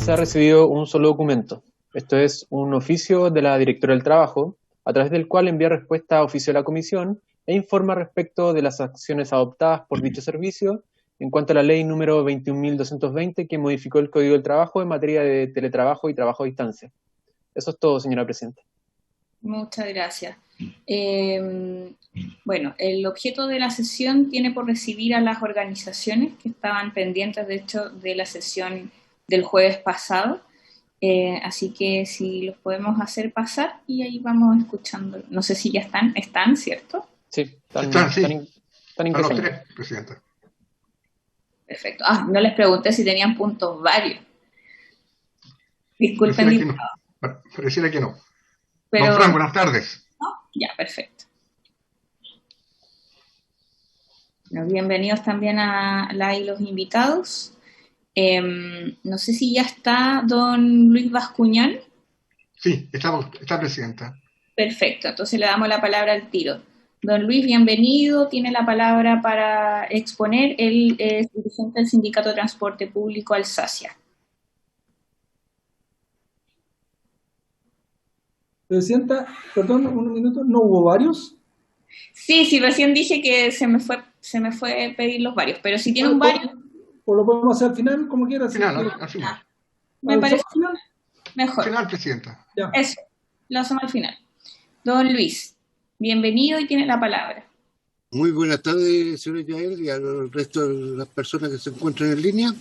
se ha recibido un solo documento. Esto es un oficio de la Directora del Trabajo, a través del cual envía respuesta a oficio a la Comisión e informa respecto de las acciones adoptadas por dicho servicio en cuanto a la ley número 21.220 que modificó el Código del Trabajo en materia de teletrabajo y trabajo a distancia. Eso es todo, señora Presidenta. Muchas gracias. Bueno, el objeto de la sesión tiene por recibir a las organizaciones que estaban pendientes, de hecho, de la sesión del jueves pasado. Así que si los podemos hacer pasar y ahí vamos escuchando. No sé si ya están, ¿cierto? Sí, están los tres, Presidenta. Perfecto. No les pregunté si tenían puntos varios. Disculpen. Pareciera que no. Pero, don Fran, buenas tardes. ¿no? Ya, perfecto. Bueno, bienvenidos también a la y los invitados. No sé si ya está don Luis Bascuñán. Sí, está Presidenta. Perfecto, entonces le damos la palabra al tiro. Don Luis, bienvenido, tiene la palabra para exponer. Él es dirigente del Sindicato de Transporte Público Alsacia. Presidenta, perdón, un minuto, ¿no hubo varios? Sí, recién dije que se me fue pedir los varios, pero si tienen varios... ¿O lo podemos hacer al final, como quieras? Al final. Me parece mejor. Al final, Presidenta. Ya. Eso, lo hacemos al final. Don Luis, bienvenido y tiene la palabra. Muy buenas tardes, señor Yael, y al resto de las personas que se encuentran en línea.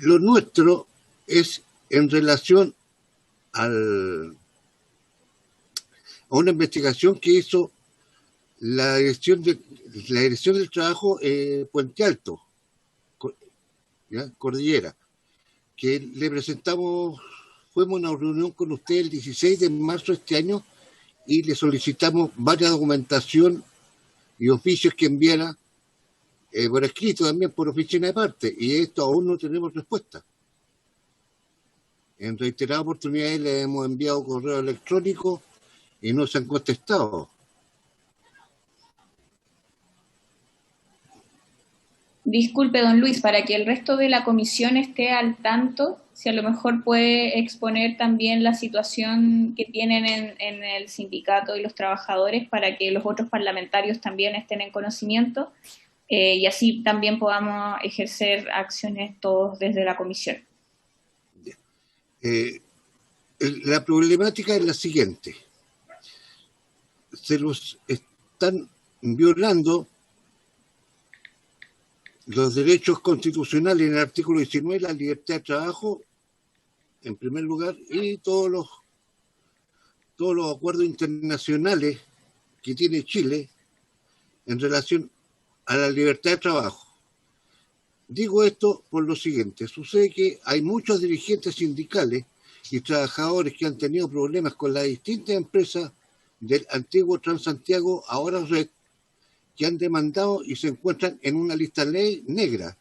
Lo nuestro es en relación a una investigación que hizo la Dirección del Trabajo Puente Alto, Cordillera, que le presentamos, fuimos a una reunión con usted el 16 de marzo de este año y le solicitamos varias documentación y oficios que enviara por escrito también por oficina de parte, y esto aún no tenemos respuesta. En reiteradas oportunidades le hemos enviado correo electrónico y no se han contestado. Disculpe, don Luis, para que el resto de la comisión esté al tanto, si a lo mejor puede exponer también la situación que tienen en el sindicato y los trabajadores para que los otros parlamentarios también estén en conocimiento y así también podamos ejercer acciones todos desde la comisión. La problemática es la siguiente. Se los están violando los derechos constitucionales en el artículo 19, la libertad de trabajo, en primer lugar, y todos los acuerdos internacionales que tiene Chile en relación a la libertad de trabajo. Digo esto por lo siguiente: sucede que hay muchos dirigentes sindicales y trabajadores que han tenido problemas con las distintas empresas del antiguo Transantiago, ahora Red, que han demandado y se encuentran en una lista negra,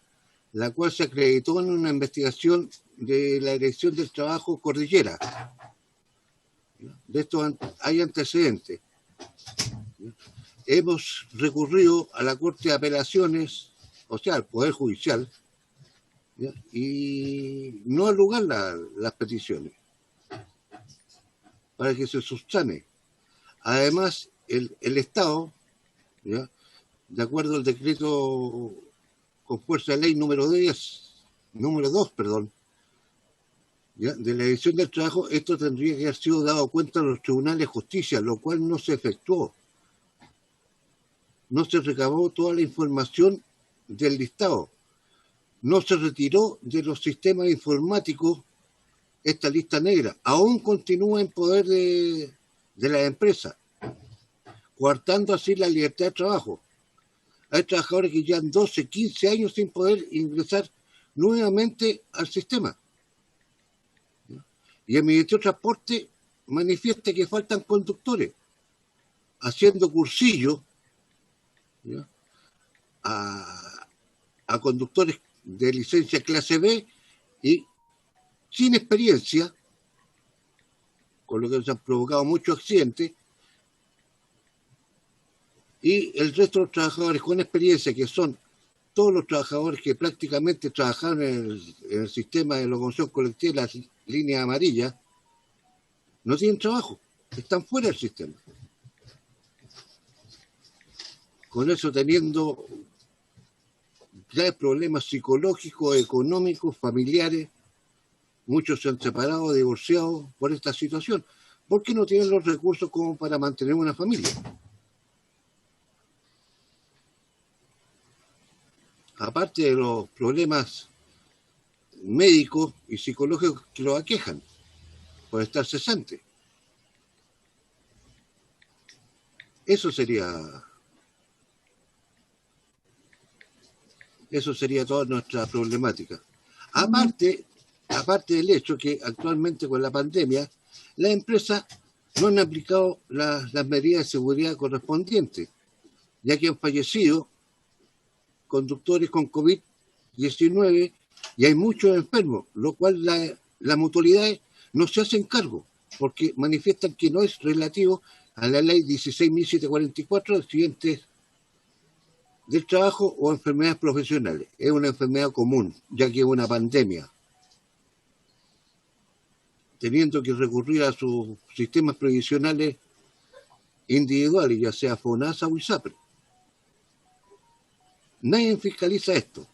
la cual se acreditó en una investigación de la Dirección del Trabajo Cordillera. De esto hay antecedentes. Hemos recurrido a la Corte de Apelaciones, o sea, al Poder Judicial, ¿ya? Y no al lugar las peticiones, para que se subsane. Además, el Estado, ¿ya?, de acuerdo al decreto con fuerza de ley número 2, ¿ya?, de la Dirección del Trabajo, esto tendría que haber sido dado cuenta a los tribunales de justicia, lo cual no se efectuó. No se recabó toda la información del listado. No se retiró de los sistemas informáticos esta lista negra. Aún continúa en poder de las empresas, coartando así la libertad de trabajo. Hay trabajadores que llevan 12, 15 años sin poder ingresar nuevamente al sistema. Y el Ministerio de Transporte manifiesta que faltan conductores, haciendo cursillos, ¿ya?, a conductores de licencia clase B y sin experiencia, con lo que se han provocado muchos accidentes, y el resto de los trabajadores con experiencia, que son todos los trabajadores que prácticamente trabajaron en el sistema de locomoción colectiva, las líneas amarillas, no tienen trabajo, están fuera del sistema. Con eso teniendo graves problemas psicológicos, económicos, familiares, muchos se han separado, divorciado por esta situación, porque no tienen los recursos como para mantener una familia. Aparte de los problemas médicos y psicológicos que los aquejan por estar cesante. Eso sería toda nuestra problemática. Aparte del hecho que actualmente con la pandemia, las empresas no han aplicado las medidas de seguridad correspondientes, ya que han fallecido conductores con COVID-19 y hay muchos enfermos, lo cual las mutualidades no se hacen cargo, porque manifiestan que no es relativo a la ley 16.744 de accidentes del trabajo o enfermedades profesionales. Es una enfermedad común, ya que es una pandemia. Teniendo que recurrir a sus sistemas previsionales individuales, ya sea FONASA o ISAPRE. Nadie fiscaliza esto.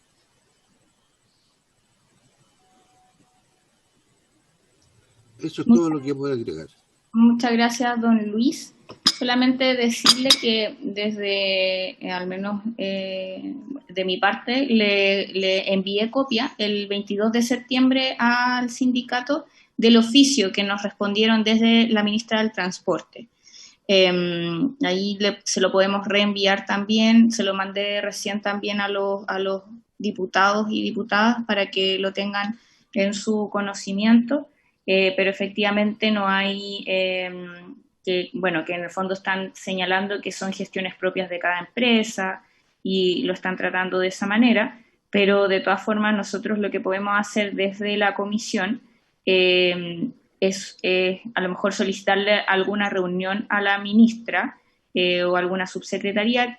Eso es todo lo que puedo agregar. Muchas gracias, don Luis. Solamente decirle que desde, al menos de mi parte, le envié copia el 22 de septiembre al sindicato del oficio que nos respondieron desde la ministra del Transporte. Ahí se lo podemos reenviar también, se lo mandé recién también a los diputados y diputadas para que lo tengan en su conocimiento, pero efectivamente no hay, que en el fondo están señalando que son gestiones propias de cada empresa y lo están tratando de esa manera, pero de todas formas nosotros lo que podemos hacer desde la comisión es a lo mejor solicitarle alguna reunión a la ministra o alguna subsecretaría,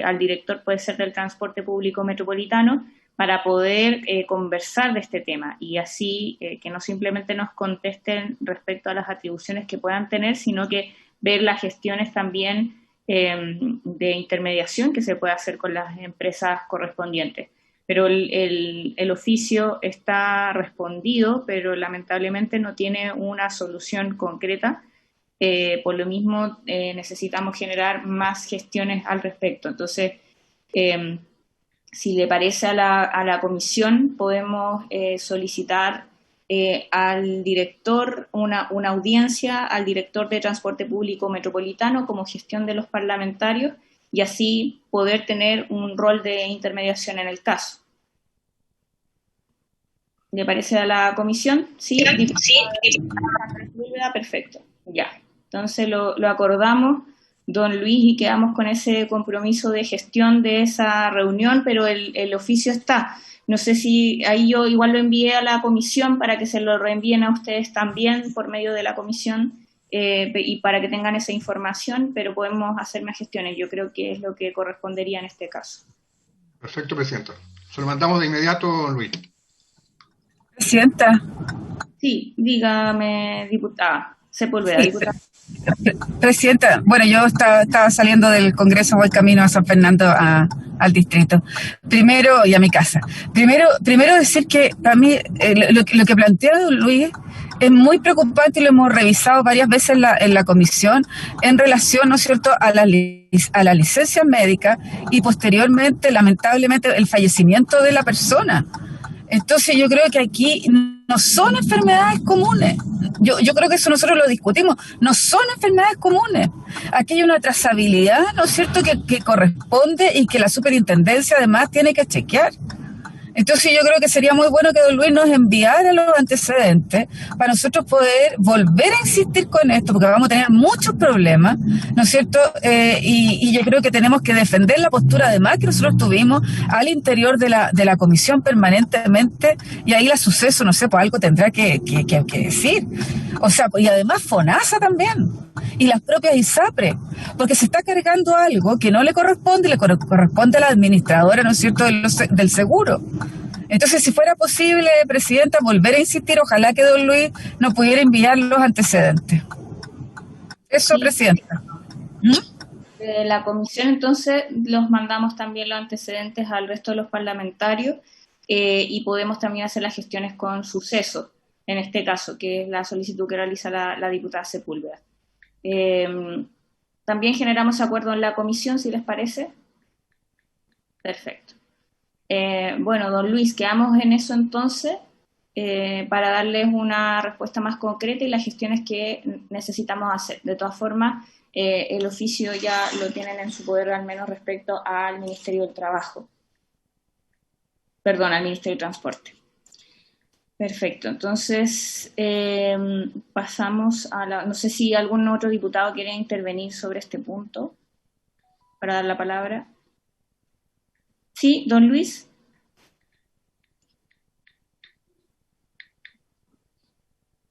al director puede ser del Transporte Público Metropolitano, para poder conversar de este tema y así que no simplemente nos contesten respecto a las atribuciones que puedan tener, sino que ver las gestiones también de intermediación que se puede hacer con las empresas correspondientes. Pero el oficio está respondido, pero lamentablemente no tiene una solución concreta. Por lo mismo, necesitamos generar más gestiones al respecto. Entonces, si le parece a la comisión, podemos solicitar al director una audiencia al director de Transporte Público Metropolitano como gestión de los parlamentarios, y así poder tener un rol de intermediación en el caso. ¿Le parece a la comisión? Sí. Perfecto, ya. Entonces lo acordamos, don Luis, y quedamos con ese compromiso de gestión de esa reunión, pero el oficio está. No sé si ahí yo igual lo envié a la comisión para que se lo reenvíen a ustedes también por medio de la comisión. Y para que tengan esa información, pero podemos hacer más gestiones. Yo creo que es lo que correspondería en este caso. Perfecto, Presidenta. Se lo mandamos de inmediato, Luis. Presidenta. Sí, dígame, diputada Sepúlveda. Sí, diputada. Presidenta, bueno, yo estaba saliendo del Congreso, voy camino a San Fernando al distrito. Primero, y a mi casa. Primero decir que para mí lo que plantea don Luis es muy preocupante y lo hemos revisado varias veces en la comisión en relación, ¿no es cierto?, a la licencia médica y posteriormente, lamentablemente, el fallecimiento de la persona. Entonces yo creo que aquí no son enfermedades comunes. Yo creo que eso nosotros lo discutimos. No son enfermedades comunes. Aquí hay una trazabilidad, ¿no es cierto?, que corresponde y que la superintendencia además tiene que chequear. Entonces yo creo que sería muy bueno que don Luis nos enviara los antecedentes para nosotros poder volver a insistir con esto, porque vamos a tener muchos problemas, ¿no es cierto? Y yo creo que tenemos que defender la postura además que nosotros tuvimos al interior de la comisión permanentemente, y ahí la suceso, no sé, pues algo tendrá que decir. O sea, y además FONASA también, y las propias ISAPRE, porque se está cargando algo que no le corresponde, corresponde a la administradora, ¿no es cierto?, del seguro. Entonces, si fuera posible, Presidenta, volver a insistir, ojalá que don Luis nos pudiera enviar los antecedentes. Eso, sí. Presidenta. De la comisión, entonces, los mandamos también los antecedentes al resto de los parlamentarios y podemos también hacer las gestiones con suceso, en este caso, que es la solicitud que realiza la diputada Sepúlveda. También generamos acuerdo en la comisión, si les parece. Perfecto. Bueno, don Luis, quedamos en eso entonces para darles una respuesta más concreta y las gestiones que necesitamos hacer. De todas formas, el oficio ya lo tienen en su poder, al menos respecto al Ministerio del Trabajo. Perdón, al Ministerio de Transporte. Perfecto, entonces pasamos a la... No sé si algún otro diputado quiere intervenir sobre este punto para dar la palabra. Sí, don Luis.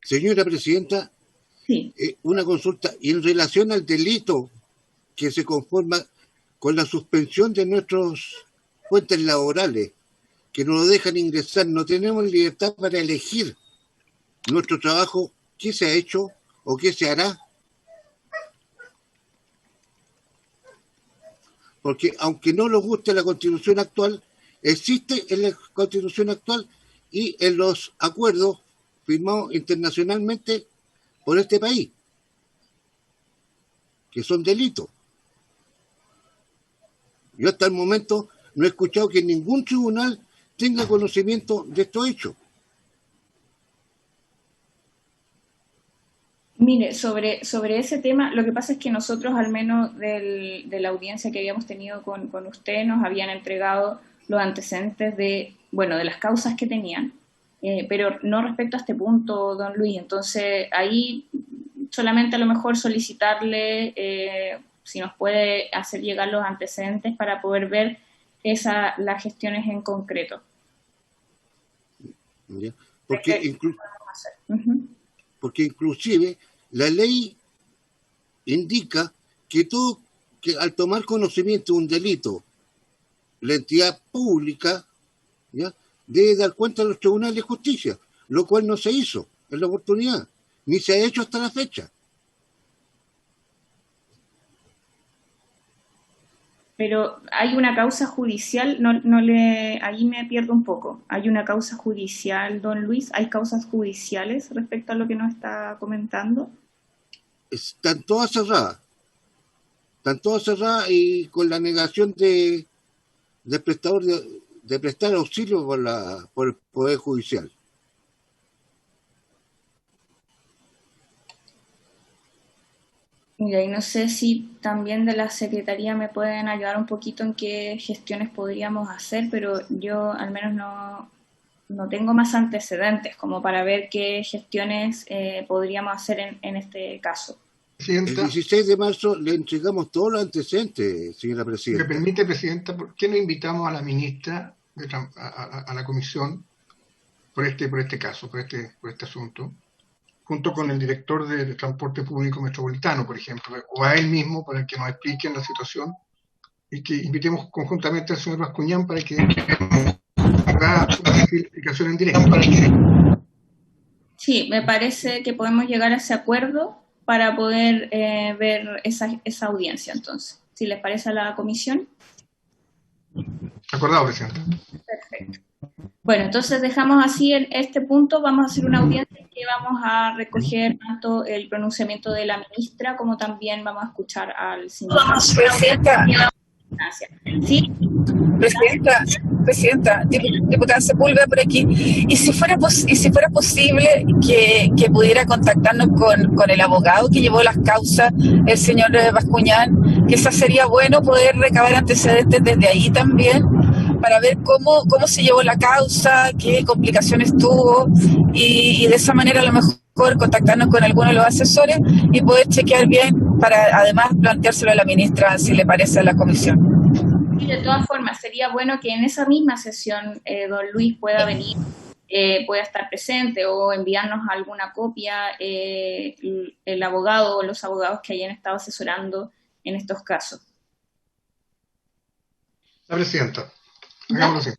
Señora Presidenta, sí. Una consulta. Y en relación al delito que se conforma con la suspensión de nuestros fuentes laborales, que no lo dejan ingresar, no tenemos libertad para elegir nuestro trabajo, qué se ha hecho o qué se hará. Porque aunque no nos guste la Constitución actual, existe en la Constitución actual y en los acuerdos firmados internacionalmente por este país, que son delitos. Yo hasta el momento no he escuchado que ningún tribunal tenga conocimiento de estos hechos. Mire, sobre ese tema, lo que pasa es que nosotros, al menos de la audiencia que habíamos tenido con usted, nos habían entregado los antecedentes de las causas que tenían, pero no respecto a este punto, don Luis. Entonces, ahí solamente a lo mejor solicitarle si nos puede hacer llegar los antecedentes para poder ver las gestiones en concreto. Porque inclusive la ley indica que al tomar conocimiento de un delito, la entidad pública, ¿ya?, debe dar cuenta a los tribunales de justicia, lo cual no se hizo en la oportunidad, ni se ha hecho hasta la fecha. Pero hay una causa judicial, ahí me pierdo un poco. ¿Hay una causa judicial, don Luis? ¿Hay causas judiciales respecto a lo que nos está comentando? Están todas cerradas y con la negación de prestador de prestar auxilio por el Poder Judicial. Mira, y no sé si también de la Secretaría me pueden ayudar un poquito en qué gestiones podríamos hacer, pero yo al menos no tengo más antecedentes como para ver qué gestiones podríamos hacer en este caso. Presidenta, el 16 de marzo le entregamos todos los antecedentes, señora Presidenta. ¿Me permite, Presidenta, por qué no invitamos a la ministra a la comisión por este caso, por este asunto? Junto con el director de Transporte Público Metropolitano, por ejemplo, o a él mismo para que nos expliquen la situación y que invitemos conjuntamente al señor Bascuñán para que haga su explicación en directo. Sí, me parece que podemos llegar a ese acuerdo para poder ver esa audiencia, entonces. Si les parece a la comisión. Acordado, Presidente. Perfecto. Bueno, entonces dejamos así este punto. Vamos a hacer una audiencia en que vamos a recoger tanto el pronunciamiento de la ministra como también vamos a escuchar al señor. Presidenta. ¿Sí? Presidenta, diputada Sepúlveda por aquí. Y si fuera posible que pudiera contactarnos con el abogado que llevó las causas, el señor Bascuñán, que sería bueno poder recabar antecedentes desde ahí también, para ver cómo se llevó la causa, qué complicaciones tuvo, y de esa manera a lo mejor contactarnos con alguno de los asesores y poder chequear bien para además planteárselo a la ministra si le parece a la comisión. Y de todas formas sería bueno que en esa misma sesión don Luis pueda venir pueda estar presente o enviarnos alguna copia el abogado o los abogados que hayan estado asesorando en estos casos. La presidenta, hagámoslo así.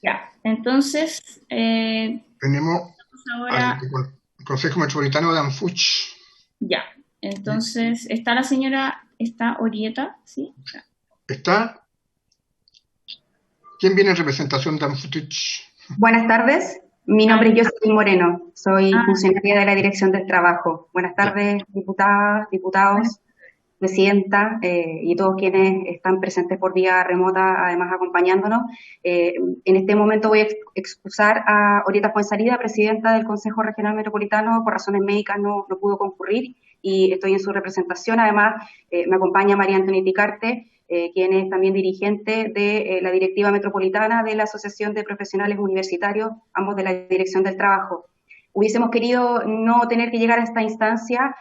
Ya, entonces tenemos ahora al Consejo Metropolitano de Anfuch. Ya, entonces está la señora, está Orieta, ¿sí? ¿Está? ¿Quién viene en representación de Anfuch? Buenas tardes, mi nombre es Jocelyn Moreno, soy funcionaria de la Dirección del Trabajo. Buenas tardes, diputadas, diputados, presidenta y todos quienes están presentes por vía remota, además acompañándonos. En este momento voy a excusar a Orieta Fuenzalida, presidenta del Consejo Regional Metropolitano, por razones médicas no pudo concurrir y estoy en su representación. Además, me acompaña María Antonieta Icarte, quien es también dirigente de la Directiva Metropolitana de la Asociación de Profesionales Universitarios, ambos de la Dirección del Trabajo. Hubiésemos querido no tener que llegar a esta instancia,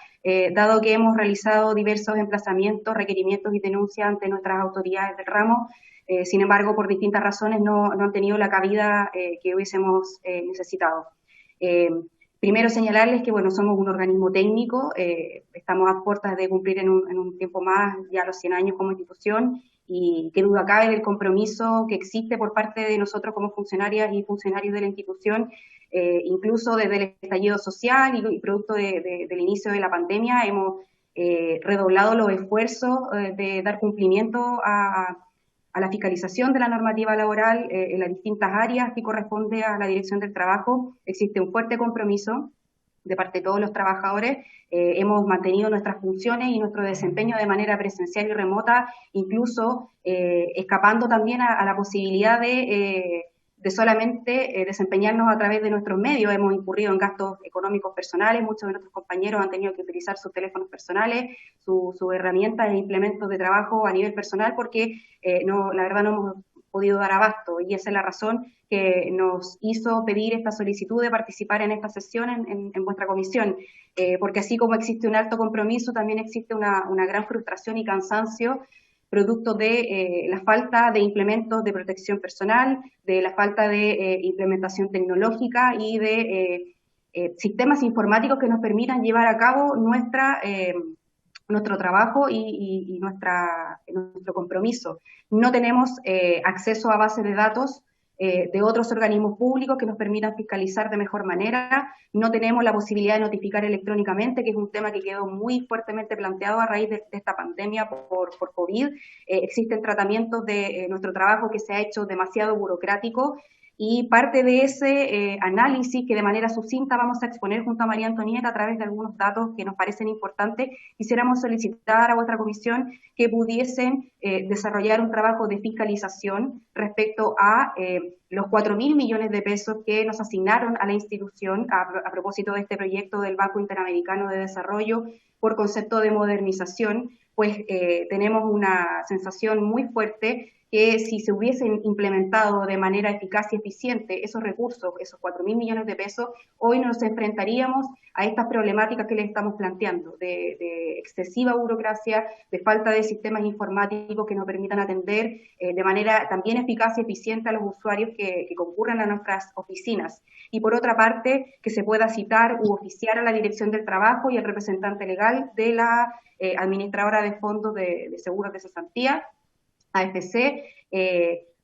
dado que hemos realizado diversos emplazamientos, requerimientos y denuncias ante nuestras autoridades del ramo. Sin embargo, por distintas razones no han tenido la cabida que hubiésemos necesitado. Primero señalarles que, bueno, somos un organismo técnico, estamos a puertas de cumplir en un tiempo más ya los 100 años como institución, y qué duda cabe del compromiso que existe por parte de nosotros como funcionarias y funcionarios de la institución, incluso desde el estallido social y producto del inicio de la pandemia hemos redoblado los esfuerzos de dar cumplimiento a la fiscalización de la normativa laboral en las distintas áreas que corresponde a la Dirección del Trabajo. Existe un fuerte compromiso de parte de todos los trabajadores. Hemos mantenido nuestras funciones y nuestro desempeño de manera presencial y remota, incluso escapando también a la posibilidad de solamente desempeñarnos a través de nuestros medios. Hemos incurrido en gastos económicos personales, muchos de nuestros compañeros han tenido que utilizar sus teléfonos personales, sus herramientas e implementos de trabajo a nivel personal, porque la verdad no hemos podido dar abasto, y esa es la razón que nos hizo pedir esta solicitud de participar en esta sesión en vuestra comisión, porque así como existe un alto compromiso, también existe una gran frustración y cansancio producto de la falta de implementos de protección personal, de la falta de implementación tecnológica y de sistemas informáticos que nos permitan llevar a cabo nuestro trabajo y nuestro compromiso. No tenemos acceso a bases de datos de otros organismos públicos que nos permitan fiscalizar de mejor manera. No tenemos la posibilidad de notificar electrónicamente, que es un tema que quedó muy fuertemente planteado a raíz de esta pandemia por COVID. Existen tratamientos de nuestro trabajo que se ha hecho demasiado burocrático, y parte de ese análisis que de manera sucinta vamos a exponer junto a María Antonieta a través de algunos datos que nos parecen importantes, quisiéramos solicitar a vuestra comisión que pudiesen desarrollar un trabajo de fiscalización respecto a los 4.000 millones de pesos que nos asignaron a la institución a propósito de este proyecto del Banco Interamericano de Desarrollo por concepto de modernización. Pues tenemos una sensación muy fuerte que si se hubiesen implementado de manera eficaz y eficiente esos recursos, esos 4.000 millones de pesos, hoy nos enfrentaríamos a estas problemáticas que les estamos planteando, de excesiva burocracia, de falta de sistemas informáticos que nos permitan atender de manera también eficaz y eficiente a los usuarios que concurren a nuestras oficinas. Y por otra parte, que se pueda citar u oficiar a la Dirección del Trabajo y al representante legal de la administradora de fondos de seguros de cesantía, AFC,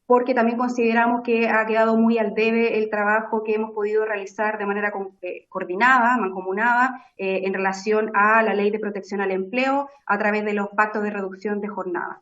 porque también consideramos que ha quedado muy al debe el trabajo que hemos podido realizar de manera coordinada, mancomunada, en relación a la Ley de Protección al Empleo a través de los pactos de reducción de jornada.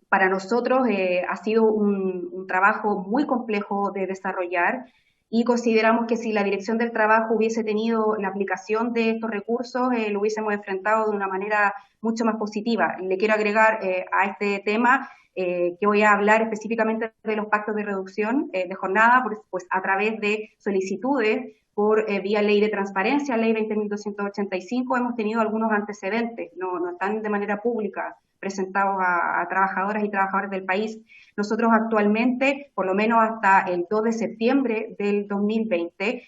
Para nosotros ha sido un trabajo muy complejo de desarrollar, y consideramos que si la Dirección del Trabajo hubiese tenido la aplicación de estos recursos, lo hubiésemos enfrentado de una manera mucho más positiva. Le quiero agregar a este tema que voy a hablar específicamente de los pactos de reducción de jornada, pues a través de solicitudes por vía ley de transparencia, ley 20.285, hemos tenido algunos antecedentes, no están de manera pública presentados a trabajadoras y trabajadores del país. Nosotros actualmente, por lo menos hasta el 2 de septiembre del 2020,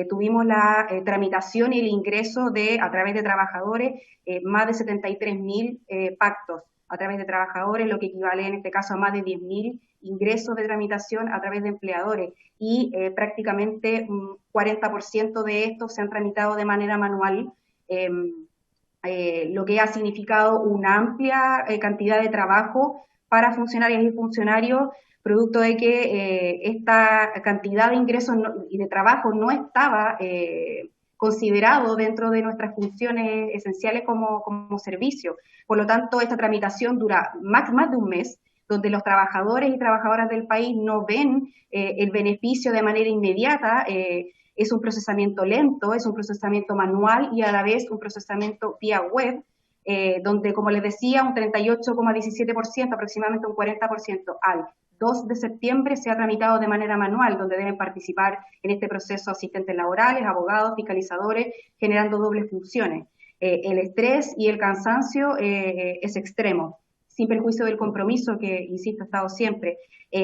tuvimos la tramitación y el ingreso a través de trabajadores, más de 73.000 pactos. a través de trabajadores, lo que equivale en este caso a más de 10.000 ingresos de tramitación a través de empleadores, y prácticamente un 40% de estos se han tramitado de manera manual, lo que ha significado una amplia cantidad de trabajo para funcionarias y funcionarios, producto de que esta cantidad de ingresos y de trabajo no estaba considerado dentro de nuestras funciones esenciales como servicio. Por lo tanto, esta tramitación dura más de un mes, donde los trabajadores y trabajadoras del país no ven el beneficio de manera inmediata. Es un procesamiento lento, es un procesamiento manual y a la vez un procesamiento vía web, donde, como les decía, un 38,17%, aproximadamente un 40% al 2 de septiembre se ha tramitado de manera manual, donde deben participar en este proceso asistentes laborales, abogados, fiscalizadores, generando dobles funciones. El estrés y el cansancio es extremo, sin perjuicio del compromiso que, insisto, ha estado siempre.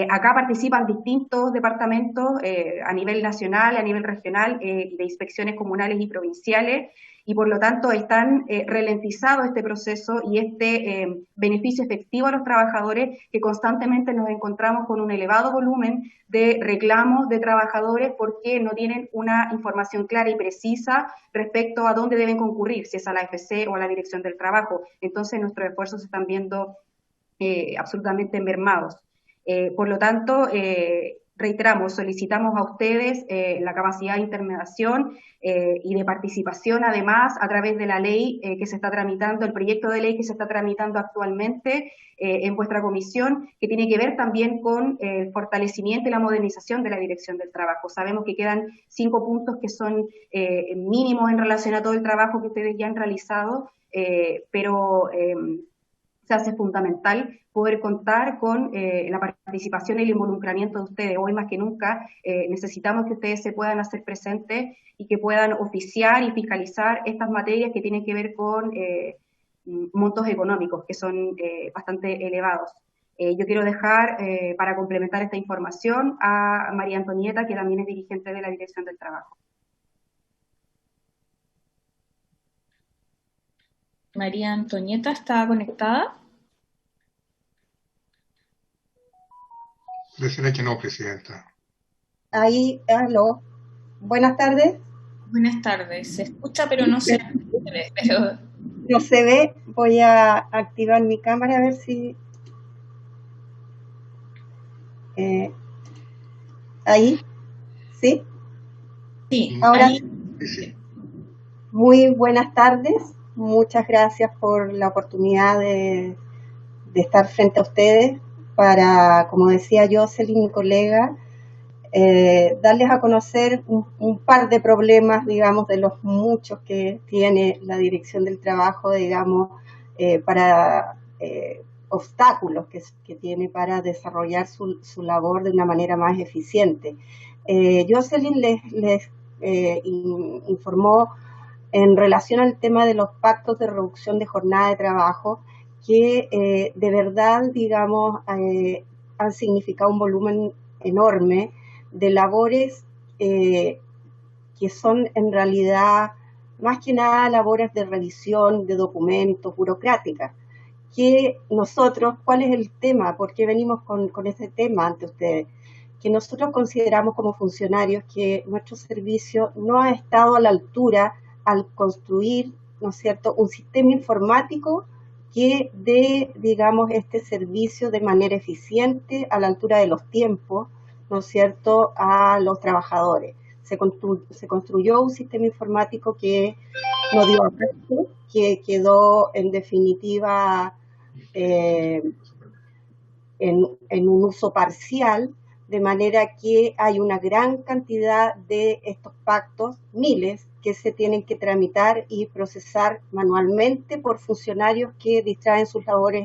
Acá participan distintos departamentos a nivel nacional, a nivel regional, de inspecciones comunales y provinciales, y por lo tanto están ralentizado este proceso y este beneficio efectivo a los trabajadores, que constantemente nos encontramos con un elevado volumen de reclamos de trabajadores porque no tienen una información clara y precisa respecto a dónde deben concurrir, si es a la AFC o a la Dirección del Trabajo. Entonces nuestros esfuerzos se están viendo absolutamente mermados. Por lo tanto, reiteramos, solicitamos a ustedes la capacidad de intermediación y de participación, además, a través de la ley que se está tramitando, el proyecto de ley que se está tramitando actualmente en vuestra comisión, que tiene que ver también con el fortalecimiento y la modernización de la Dirección del Trabajo. Sabemos que quedan 5 puntos que son mínimos en relación a todo el trabajo que ustedes ya han realizado, pero se hace fundamental poder contar con la participación y el involucramiento de ustedes. Hoy más que nunca necesitamos que ustedes se puedan hacer presentes y que puedan oficiar y fiscalizar estas materias que tienen que ver con montos económicos, que son bastante elevados. Yo quiero dejar, para complementar esta información, a María Antonieta, que también es dirigente de la Dirección del Trabajo. María Antonieta, ¿está conectada? Decirle que no, presidenta. Ahí, aló. Buenas tardes. Buenas tardes. Se escucha, pero no se ve. Pero... No se ve. Voy a activar mi cámara a ver si... ahí. ¿Sí? Sí. Ahora ahí. Sí. Muy buenas tardes. Muchas gracias por la oportunidad de estar frente a ustedes para, como decía Jocelyn, mi colega, darles a conocer un par de problemas, digamos, de los muchos que tiene la Dirección del Trabajo, digamos, para obstáculos que tiene para desarrollar su labor de una manera más eficiente. Jocelyn les informó en relación al tema de los pactos de reducción de jornada de trabajo, que de verdad, digamos, han significado un volumen enorme de labores que son en realidad más que nada labores de revisión de documentos, burocráticas, que nosotros, ¿cuál es el tema? ¿Por qué venimos con este tema ante ustedes? Que nosotros consideramos como funcionarios que nuestro servicio no ha estado a la altura al construir, ¿no es cierto?, un sistema informático que dé, digamos, este servicio de manera eficiente, a la altura de los tiempos, ¿no es cierto?, a los trabajadores. Se construyó un sistema informático que no dio abasto, que quedó en definitiva en un uso parcial, de manera que hay una gran cantidad de estos pactos, miles, que se tienen que tramitar y procesar manualmente por funcionarios que distraen sus labores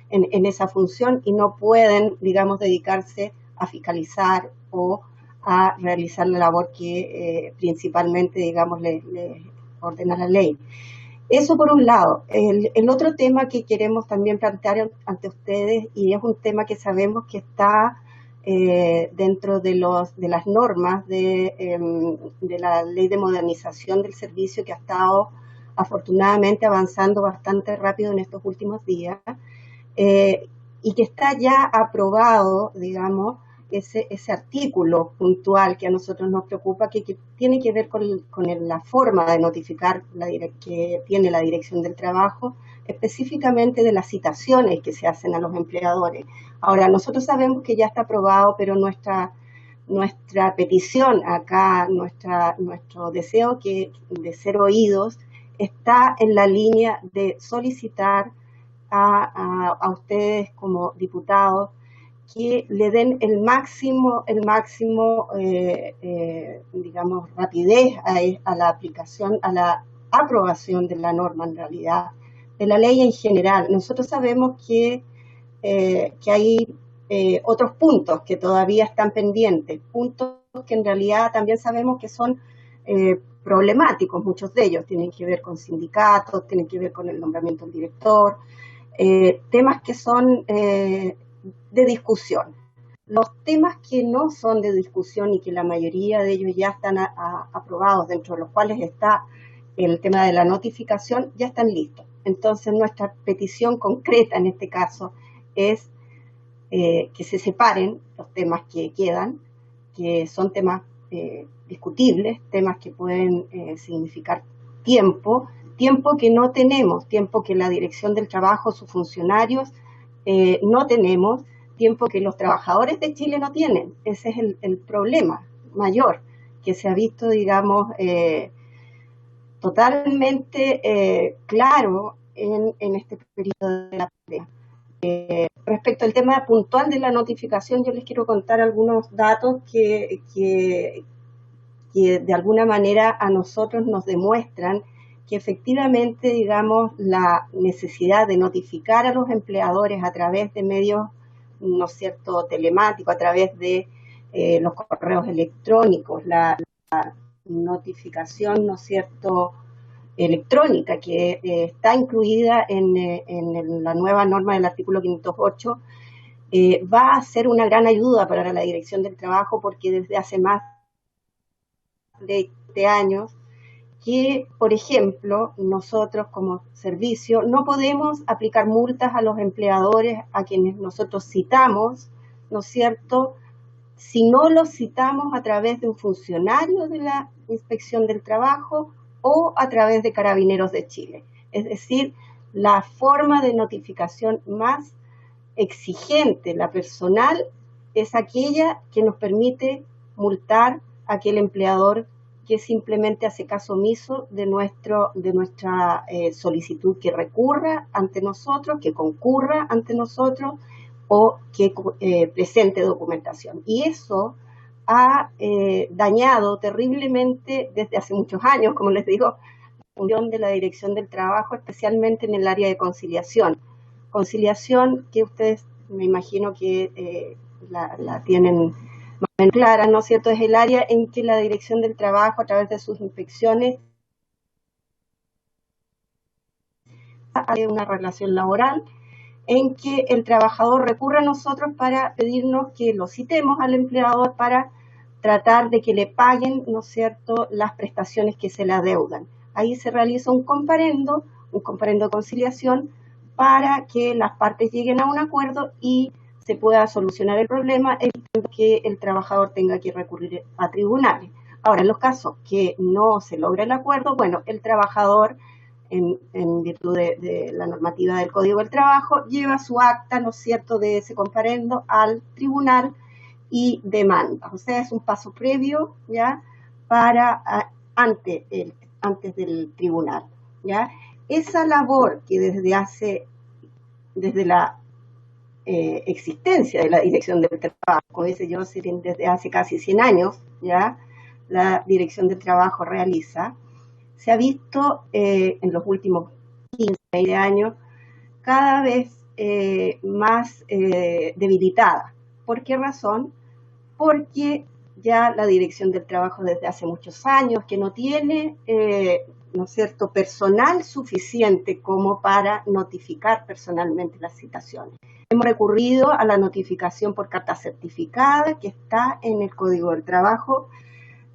en esa función y no pueden, digamos, dedicarse a fiscalizar o a realizar la labor que principalmente, digamos, le ordena la ley. Eso por un lado. El otro tema que queremos también plantear ante ustedes, y es un tema que sabemos que está dentro de las normas de la Ley de Modernización del Servicio, que ha estado afortunadamente avanzando bastante rápido en estos últimos días, y que está ya aprobado, digamos, ese artículo puntual que a nosotros nos preocupa, que tiene que ver con la forma de notificar que tiene la Dirección del Trabajo, específicamente de las citaciones que se hacen a los empleadores. Ahora, nosotros sabemos que ya está aprobado, pero nuestra petición acá, nuestro deseo de ser oídos, está en la línea de solicitar a ustedes como diputados que le den el máximo digamos, rapidez a la aplicación, a la aprobación de la norma en realidad, de la ley en general. Nosotros sabemos que hay otros puntos que todavía están pendientes, puntos que en realidad también sabemos que son problemáticos, muchos de ellos tienen que ver con sindicatos, tienen que ver con el nombramiento del director, temas que son de discusión. Los temas que no son de discusión y que la mayoría de ellos ya están aprobados, dentro de los cuales está el tema de la notificación, ya están listos. Entonces nuestra petición concreta en este caso es que se separen los temas que quedan, que son temas discutibles, temas que pueden significar tiempo que no tenemos, tiempo que la Dirección del Trabajo, sus funcionarios, no tenemos, tiempo que los trabajadores de Chile no tienen. Ese es el problema mayor que se ha visto, digamos, totalmente claro en este periodo de la pandemia. Respecto al tema puntual de la notificación, yo les quiero contar algunos datos que de alguna manera a nosotros nos demuestran que efectivamente, digamos, la necesidad de notificar a los empleadores a través de medios, ¿no es cierto?, telemáticos, a través de los correos electrónicos, la notificación, ¿no es cierto?, electrónica que está incluida en la nueva norma del artículo 508, va a ser una gran ayuda para la Dirección del Trabajo, porque desde hace más de 20 años que, por ejemplo, nosotros como servicio no podemos aplicar multas a los empleadores a quienes nosotros citamos, ¿no es cierto?, si no los citamos a través de un funcionario de la Inspección del Trabajo o a través de Carabineros de Chile. Es decir, la forma de notificación más exigente, la personal, es aquella que nos permite multar a aquel empleador que simplemente hace caso omiso de nuestra solicitud, que recurra ante nosotros, que concurra ante nosotros o que presente documentación. Y eso ha dañado terriblemente desde hace muchos años, como les digo, la función de la Dirección del Trabajo, especialmente en el área de conciliación. Conciliación que ustedes, me imagino que la tienen más o menos clara, ¿no es cierto? Es el área en que la Dirección del Trabajo, a través de sus inspecciones, hay una relación laboral en que el trabajador recurre a nosotros para pedirnos que lo citemos al empleador para tratar de que le paguen, ¿no es cierto?, las prestaciones que se le adeudan. Ahí se realiza un comparendo de conciliación para que las partes lleguen a un acuerdo y se pueda solucionar el problema, evitando que el trabajador tenga que recurrir a tribunales. Ahora, en los casos que no se logra el acuerdo, bueno, el trabajador, en virtud de la normativa del Código del Trabajo, lleva su acta, ¿no es cierto?, de ese comparendo al tribunal y demanda. O sea, es un paso previo, ¿ya?, para antes del tribunal, ¿ya? Esa labor que desde la existencia de la Dirección del Trabajo, como dice Jocelyn, desde hace casi 100 años, ¿ya?, la Dirección del Trabajo realiza, se ha visto en los últimos 15, 20 años cada vez más debilitada. ¿Por qué razón? Porque ya la Dirección del Trabajo desde hace muchos años que no tiene, ¿no es cierto?, personal suficiente como para notificar personalmente las citaciones. Hemos recurrido a la notificación por carta certificada que está en el Código del Trabajo,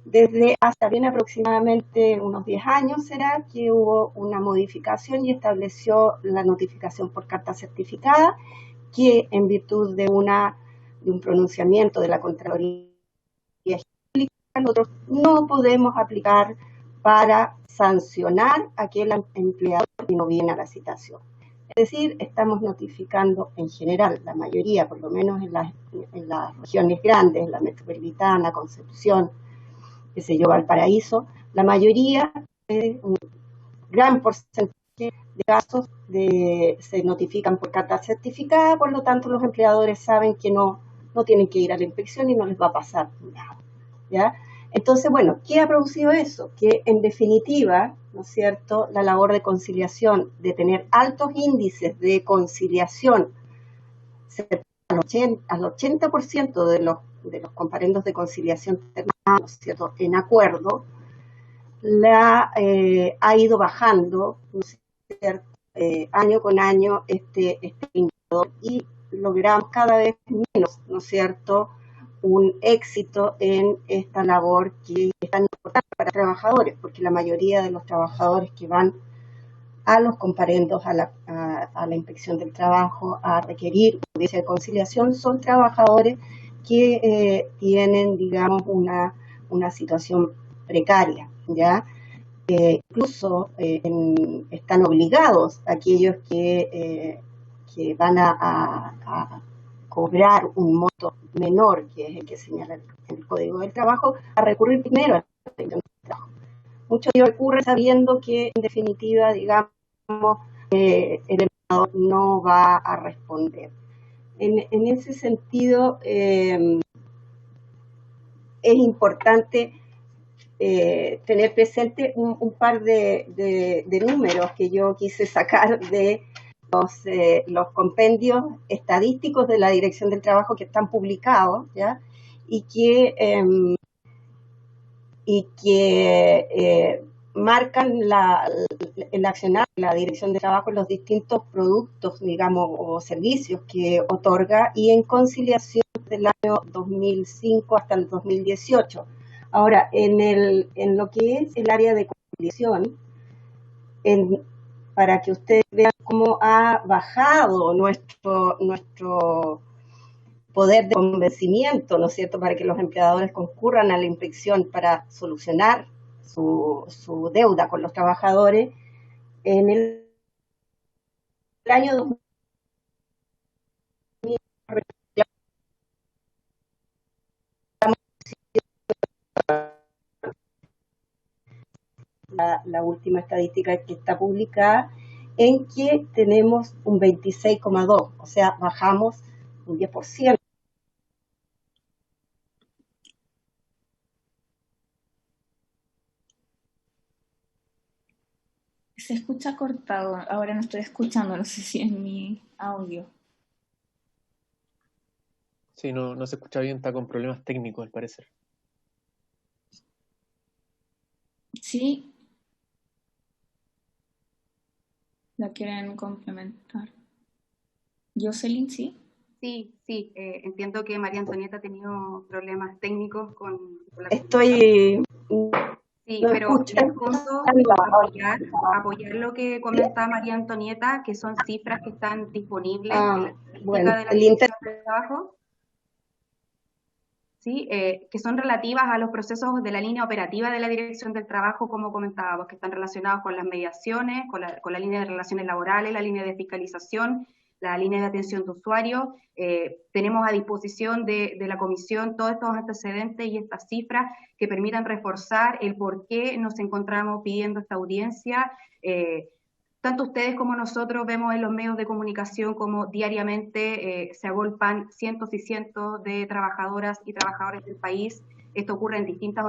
desde hasta bien aproximadamente unos 10 años será que hubo una modificación y estableció la notificación por carta certificada, que en virtud de un pronunciamiento de la Contraloría nosotros no podemos aplicar para sancionar a aquel empleador que no viene a la citación. Es decir, estamos notificando en general, la mayoría, por lo menos en las regiones grandes, la metropolitana, Concepción, qué sé yo, Valparaíso, la mayoría, un gran porcentaje de casos se notifican por carta certificada, por lo tanto los empleadores saben que no tienen que ir a la inspección y no les va a pasar nada, ¿ya? Entonces, bueno, ¿qué ha producido eso? Que en definitiva, ¿no es cierto?, la labor de conciliación, de tener altos índices de conciliación, al 80% de los comparendos de conciliación terminados, ¿no es cierto?, en acuerdo, ha ido bajando, ¿no es cierto?, año con año este indicador, y logramos cada vez menos, ¿no es cierto?, un éxito en esta labor que es tan importante para los trabajadores, porque la mayoría de los trabajadores que van a los comparendos, a la inspección del trabajo, a requerir audiencia de conciliación, son trabajadores que tienen, digamos, una situación precaria, ¿ya? Incluso están obligados aquellos que van a cobrar un monto menor, que es el que señala el Código del Trabajo, a recurrir primero a la inspección del trabajo. Muchos de ellos recurren sabiendo que, en definitiva, digamos, el empleador no va a responder. En ese sentido, es importante tener presente un par de números que yo quise sacar de los compendios estadísticos de la Dirección del Trabajo que están publicados, ¿ya? Y que marcan el accionar de la Dirección del Trabajo en los distintos productos, digamos, o servicios que otorga, y en conciliación del año 2005 hasta el 2018. Ahora, en lo que es el área de conciliación, para que ustedes vean cómo ha bajado nuestro poder de convencimiento, ¿no es cierto?, para que los empleadores concurran a la inspección para solucionar su deuda con los trabajadores. En el año 2000, la última estadística que está publicada, en que tenemos un 26,2, o sea, bajamos un 10%. Se escucha cortado, ahora no estoy escuchando, no sé si es mi audio. Sí, no se escucha bien, está con problemas técnicos al parecer. Sí. ¿La quieren complementar? ¿Jocelyn, sí? Sí, entiendo que María Antonieta ha tenido problemas técnicos con la... Estoy... Sí, no pero escucho. en el fondo apoyar lo que comenta María Antonieta, que son cifras que están disponibles en la bueno, de la Dirección del Trabajo, ¿sí? Que son relativas a los procesos de la línea operativa de la Dirección del Trabajo, como comentábamos, que están relacionados con las mediaciones, con la línea de relaciones laborales, la línea de fiscalización, la línea de atención de usuarios. Tenemos a disposición de la comisión todos estos antecedentes y estas cifras que permitan reforzar el por qué nos encontramos pidiendo esta audiencia. Tanto ustedes como nosotros vemos en los medios de comunicación como diariamente se agolpan cientos y cientos de trabajadoras y trabajadores del país. Esto ocurre en distintos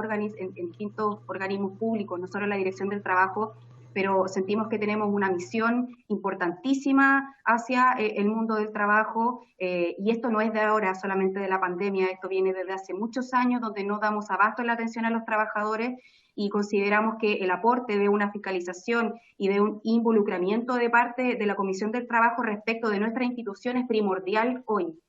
organismos públicos, no solo en la Dirección del Trabajo, pero sentimos que tenemos una misión importantísima hacia el mundo del trabajo, y esto no es de ahora, solamente de la pandemia, esto viene desde hace muchos años, donde no damos abasto en la atención a los trabajadores, y consideramos que el aporte de una fiscalización y de un involucramiento de parte de la Comisión del Trabajo respecto de nuestra institución es primordial hoy.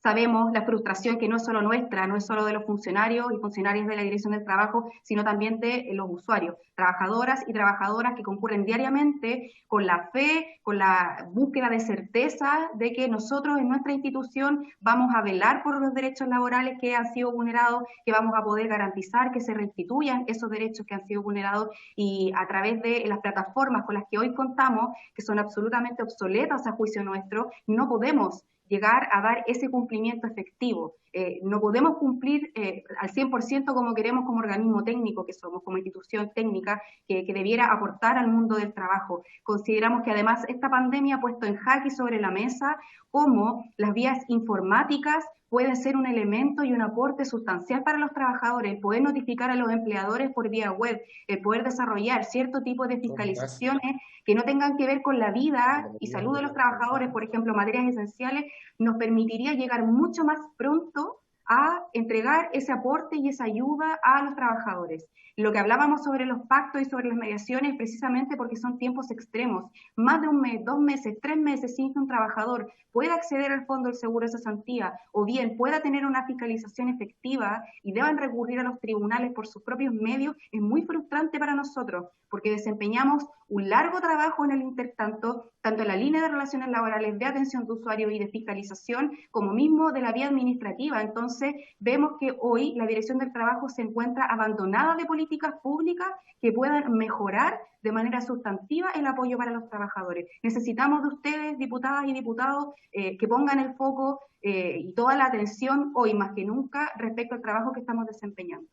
Sabemos la frustración que no es solo nuestra, no es solo de los funcionarios y funcionarias de la Dirección del Trabajo, sino también de los usuarios, trabajadoras y trabajadoras que concurren diariamente con la fe, con la búsqueda de certeza de que nosotros en nuestra institución vamos a velar por los derechos laborales que han sido vulnerados, que vamos a poder garantizar que se restituyan esos derechos que han sido vulnerados, y a través de las plataformas con las que hoy contamos, que son absolutamente obsoletas a juicio nuestro, no podemos llegar a dar ese cumplimiento efectivo. No podemos cumplir al 100% como queremos como organismo técnico que somos, como institución técnica que debiera aportar al mundo del trabajo. Consideramos que además esta pandemia ha puesto en jaque sobre la mesa cómo las vías informáticas pueden ser un elemento y un aporte sustancial para los trabajadores, el poder notificar a los empleadores por vía web, el poder desarrollar cierto tipo de fiscalizaciones que no tengan que ver con la vida y salud de los trabajadores, por ejemplo, materias esenciales, nos permitiría llegar mucho más pronto a entregar ese aporte y esa ayuda a los trabajadores. Lo que hablábamos sobre los pactos y sobre las mediaciones, precisamente porque son tiempos extremos, más de un mes, 2 meses, 3 meses sin que un trabajador pueda acceder al fondo del seguro de cesantía o bien pueda tener una fiscalización efectiva y deban recurrir a los tribunales por sus propios medios, es muy frustrante para nosotros, porque desempeñamos un largo trabajo en el intertanto, tanto en la línea de relaciones laborales, de atención de usuarios y de fiscalización, como mismo de la vía administrativa. Entonces, vemos que hoy la Dirección del Trabajo se encuentra abandonada de políticas públicas que puedan mejorar de manera sustantiva el apoyo para los trabajadores. Necesitamos de ustedes, diputadas y diputados, que pongan el foco y toda la atención hoy más que nunca respecto al trabajo que estamos desempeñando.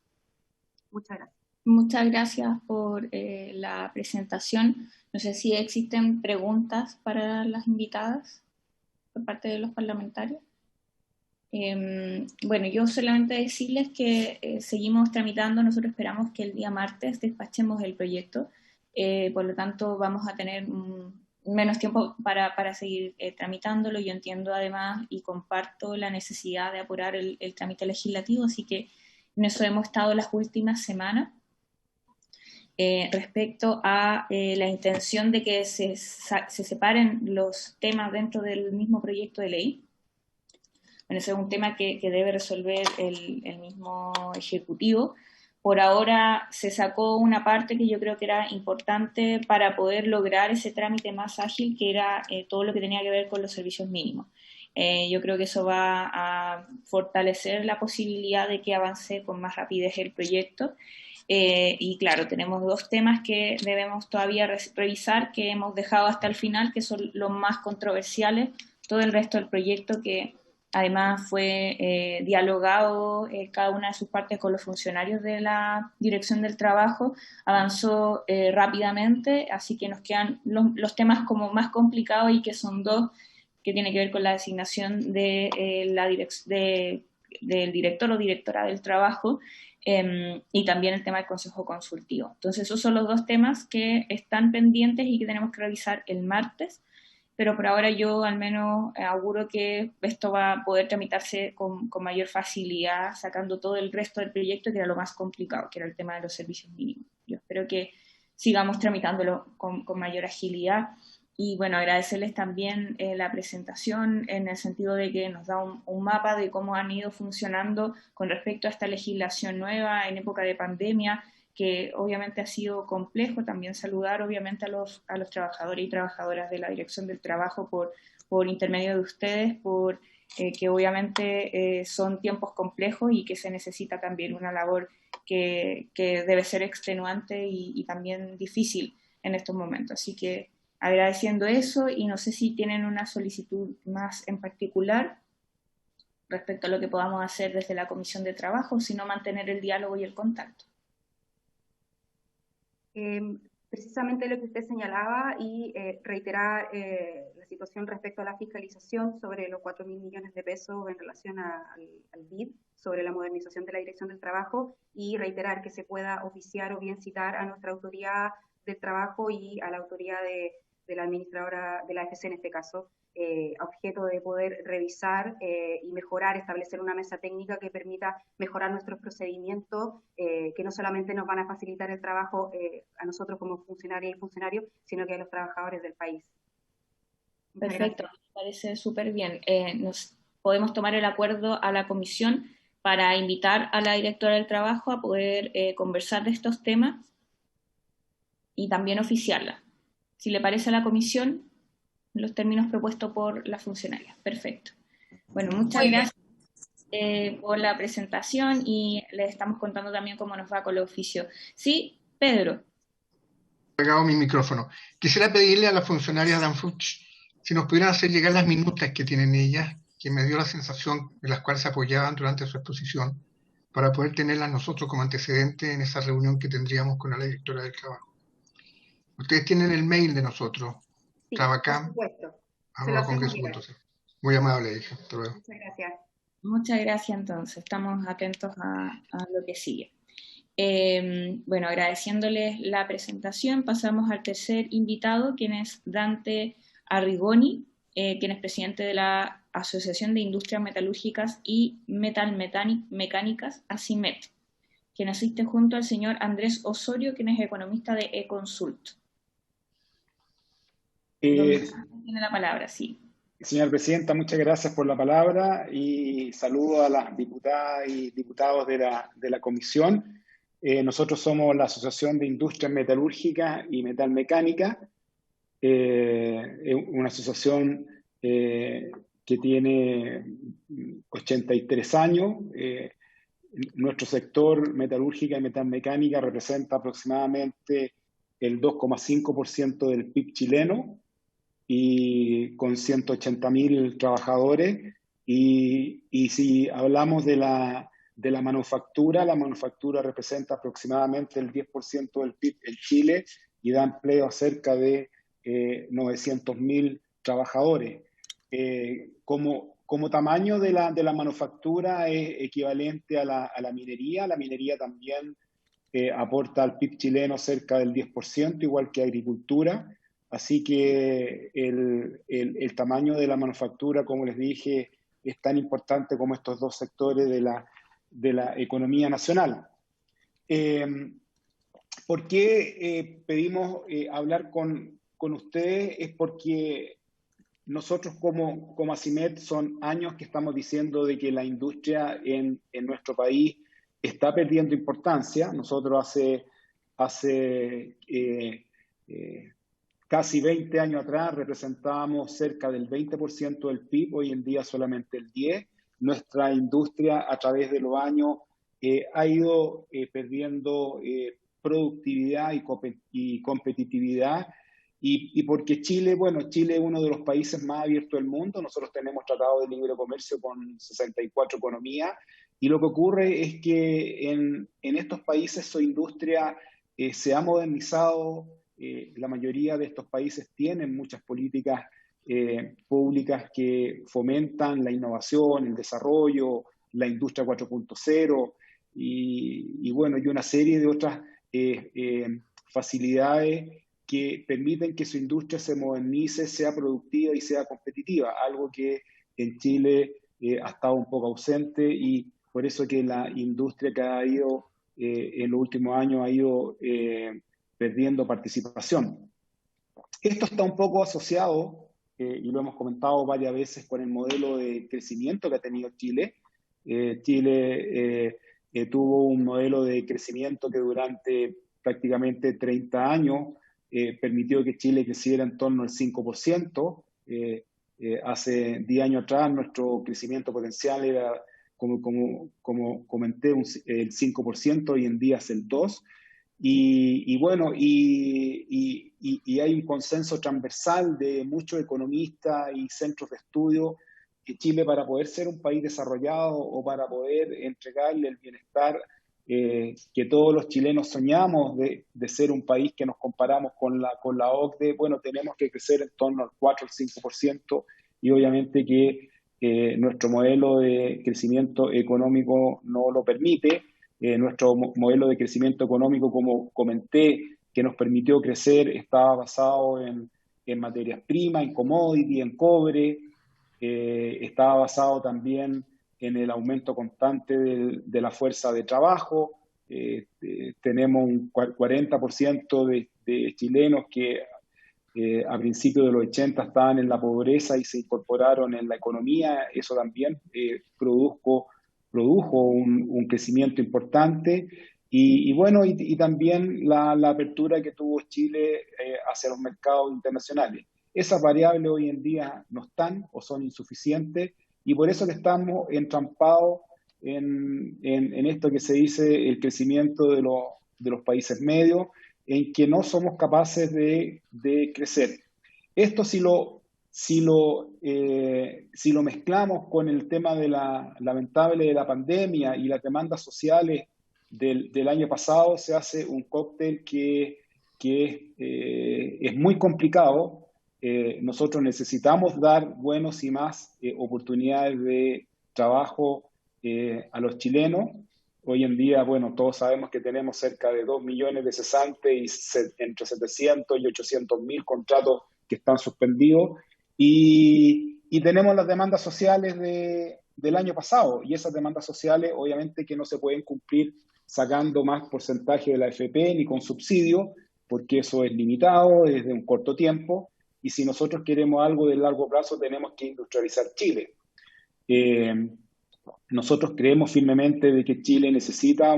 Muchas gracias. Muchas gracias por la presentación. No sé si existen preguntas para las invitadas por parte de los parlamentarios. Bueno, yo solamente decirles que seguimos tramitando, nosotros esperamos que el día martes despachemos el proyecto, por lo tanto vamos a tener menos tiempo para seguir tramitándolo. Yo entiendo además y comparto la necesidad de apurar el trámite legislativo, así que en eso hemos estado las últimas semanas. Respecto a la intención de que se separen los temas dentro del mismo proyecto de ley. Bueno, ese es un tema que debe resolver el mismo Ejecutivo. Por ahora se sacó una parte que yo creo que era importante para poder lograr ese trámite más ágil, que era todo lo que tenía que ver con los servicios mínimos. Yo creo que eso va a fortalecer la posibilidad de que avance con más rapidez el proyecto. Y claro, tenemos 2 temas que debemos todavía revisar, que hemos dejado hasta el final, que son los más controversiales. Todo el resto del proyecto, que además fue dialogado cada una de sus partes con los funcionarios de la Dirección del Trabajo, avanzó rápidamente, así que nos quedan los temas como más complicados, y que son 2, que tienen que ver con la designación de del director o directora del trabajo, y también el tema del Consejo Consultivo. Entonces esos son los 2 temas que están pendientes y que tenemos que revisar el martes, pero por ahora yo al menos auguro que esto va a poder tramitarse con mayor facilidad, sacando todo el resto del proyecto, que era lo más complicado, que era el tema de los servicios mínimos. Yo espero que sigamos tramitándolo con mayor agilidad. Y bueno, agradecerles también la presentación, en el sentido de que nos da un mapa de cómo han ido funcionando con respecto a esta legislación nueva en época de pandemia, que obviamente ha sido complejo. También saludar obviamente a los trabajadores y trabajadoras de la Dirección del Trabajo por intermedio de ustedes, por que obviamente son tiempos complejos y que se necesita también una labor que debe ser extenuante y también difícil en estos momentos. Así que agradeciendo eso, y no sé si tienen una solicitud más en particular respecto a lo que podamos hacer desde la Comisión de Trabajo, sino mantener el diálogo y el contacto. Precisamente lo que usted señalaba, y reiterar la situación respecto a la fiscalización sobre los 4.000 millones de pesos en relación al BID, sobre la modernización de la Dirección del Trabajo, y reiterar que se pueda oficiar o bien citar a nuestra autoridad del trabajo y a la autoridad de la administradora de la AFC en este caso, objeto de poder revisar y mejorar, establecer una mesa técnica que permita mejorar nuestros procedimientos, que no solamente nos van a facilitar el trabajo a nosotros como funcionarias y funcionarios, sino que a los trabajadores del país. Perfecto, me parece súper bien. podemos tomar el acuerdo a la comisión para invitar a la directora del trabajo a poder conversar de estos temas y también oficiarla. Si le parece a la comisión, los términos propuestos por la funcionaria. Perfecto. Bueno, muchas gracias por la presentación y les estamos contando también cómo nos va con el oficio. Sí, Pedro. Pegado mi micrófono. Quisiera pedirle a la funcionaria Danfuch si nos pudieran hacer llegar las minutas que tienen ellas, que me dio la sensación de las cuales se apoyaban durante su exposición, para poder tenerlas nosotros como antecedente en esa reunión que tendríamos con la directora del trabajo. Ustedes tienen el mail de nosotros, Sí, Trabacam, por supuesto. @congreso.cl. Muy amable, hija. Hasta luego. Muchas gracias. Muchas gracias, entonces. Estamos atentos a lo que sigue. Bueno, agradeciéndoles la presentación, pasamos al tercer invitado, quien es Dante Arrigoni, quien es presidente de la Asociación de Industrias Metalúrgicas y Metalmecánicas, ASIMET, quien asiste junto al señor Andrés Osorio, quien es economista de eConsult. Tiene la palabra, sí. Señora Presidenta, muchas gracias por la palabra y saludo a las diputadas y diputados de la comisión. Nosotros somos la Asociación de Industrias Metalúrgicas y Metalmecánicas, una asociación que tiene 83 años. Nuestro sector metalúrgica y metalmecánica representa aproximadamente el 2,5% del PIB chileno y con 180.000 trabajadores. Y si hablamos de la manufactura, la manufactura representa aproximadamente el 10% del PIB en Chile y da empleo a cerca de 900.000 trabajadores. Como tamaño de la manufactura es equivalente a la minería. La minería también aporta al PIB chileno cerca del 10%, igual que agricultura. Así que el tamaño de la manufactura, como les dije, es tan importante como estos dos sectores de la economía nacional. ¿Por qué pedimos hablar con ustedes? Es porque nosotros como ASIMET son años que estamos diciendo de que la industria en nuestro país está perdiendo importancia. Nosotros hace casi 20 años atrás representábamos cerca del 20% del PIB, hoy en día solamente el 10%. Nuestra industria a través de los años ha ido perdiendo productividad y competitividad, y porque Chile es uno de los países más abiertos del mundo. Nosotros tenemos tratado de libre comercio con 64 economías, y lo que ocurre es que en estos países su industria se ha modernizado. La mayoría de estos países tienen muchas políticas públicas que fomentan la innovación, el desarrollo, la industria 4.0 y una serie de otras facilidades que permiten que su industria se modernice, sea productiva y sea competitiva, algo que en Chile ha estado un poco ausente, y por eso que la industria que ha ido en los últimos años ha ido perdiendo participación. Esto está un poco asociado, y lo hemos comentado varias veces, con el modelo de crecimiento que ha tenido Chile. Chile tuvo un modelo de crecimiento que durante prácticamente 30 años permitió que Chile creciera en torno al 5%. Hace 10 años atrás nuestro crecimiento potencial era, como comenté, el 5%, hoy en día es el 2%. Y hay un consenso transversal de muchos economistas y centros de estudio que Chile, para poder ser un país desarrollado o para poder entregarle el bienestar que todos los chilenos soñamos de ser un país que nos comparamos con la OCDE, tenemos que crecer en torno al 4 al 5%, y obviamente que nuestro modelo de crecimiento económico no lo permite. Nuestro modelo de crecimiento económico, como comenté, que nos permitió crecer, estaba basado en materias primas, en commodity, en cobre. Estaba basado también en el aumento constante de la fuerza de trabajo. Tenemos un 40% de chilenos que a principios de los 80 estaban en la pobreza y se incorporaron en la economía. Eso también produjo un crecimiento importante. Y bueno, y también la apertura que tuvo Chile hacia los mercados internacionales. Esas variables hoy en día no están o son insuficientes, y por eso que estamos entrampados en esto que se dice el crecimiento de los países medios, en que no somos capaces de crecer. Esto si lo mezclamos con el tema de lamentable de la pandemia y las demandas sociales del año pasado, se hace un cóctel que es muy complicado. Nosotros necesitamos dar buenos y más oportunidades de trabajo a los chilenos. Hoy en día, bueno, todos sabemos que tenemos cerca de 2 millones de cesantes y entre 700 y 800 mil contratos que están suspendidos. Y tenemos las demandas sociales del año pasado, y esas demandas sociales obviamente que no se pueden cumplir sacando más porcentaje de la AFP ni con subsidio, porque eso es limitado, es de un corto tiempo, y si nosotros queremos algo de largo plazo tenemos que industrializar Chile. Nosotros creemos firmemente de que Chile necesita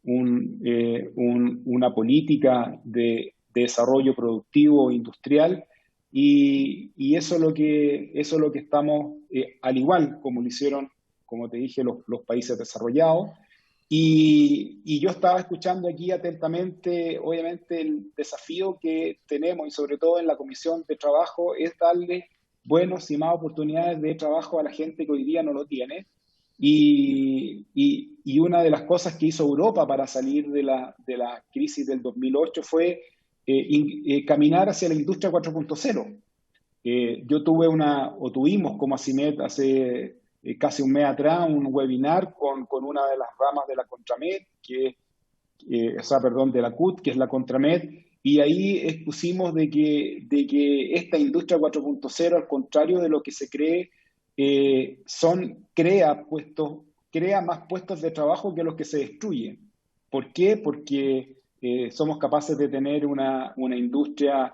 una política de desarrollo productivo e industrial, y eso es lo que estamos, al igual como lo hicieron, como te dije, los países desarrollados. Y yo estaba escuchando aquí atentamente, obviamente, el desafío que tenemos, y sobre todo en la Comisión de Trabajo, es darle buenos y más oportunidades de trabajo a la gente que hoy día no lo tiene. Y una de las cosas que hizo Europa para salir de la crisis del 2008 fue caminar hacia la industria 4.0. Tuvimos como ACIMED hace casi un mes atrás un webinar con una de las ramas de la Contramed, de la CUT, que es la Contramed, y ahí expusimos de que esta industria 4.0, al contrario de lo que se cree, crea más puestos de trabajo que los que se destruyen. ¿Por qué? Porque somos capaces de tener una industria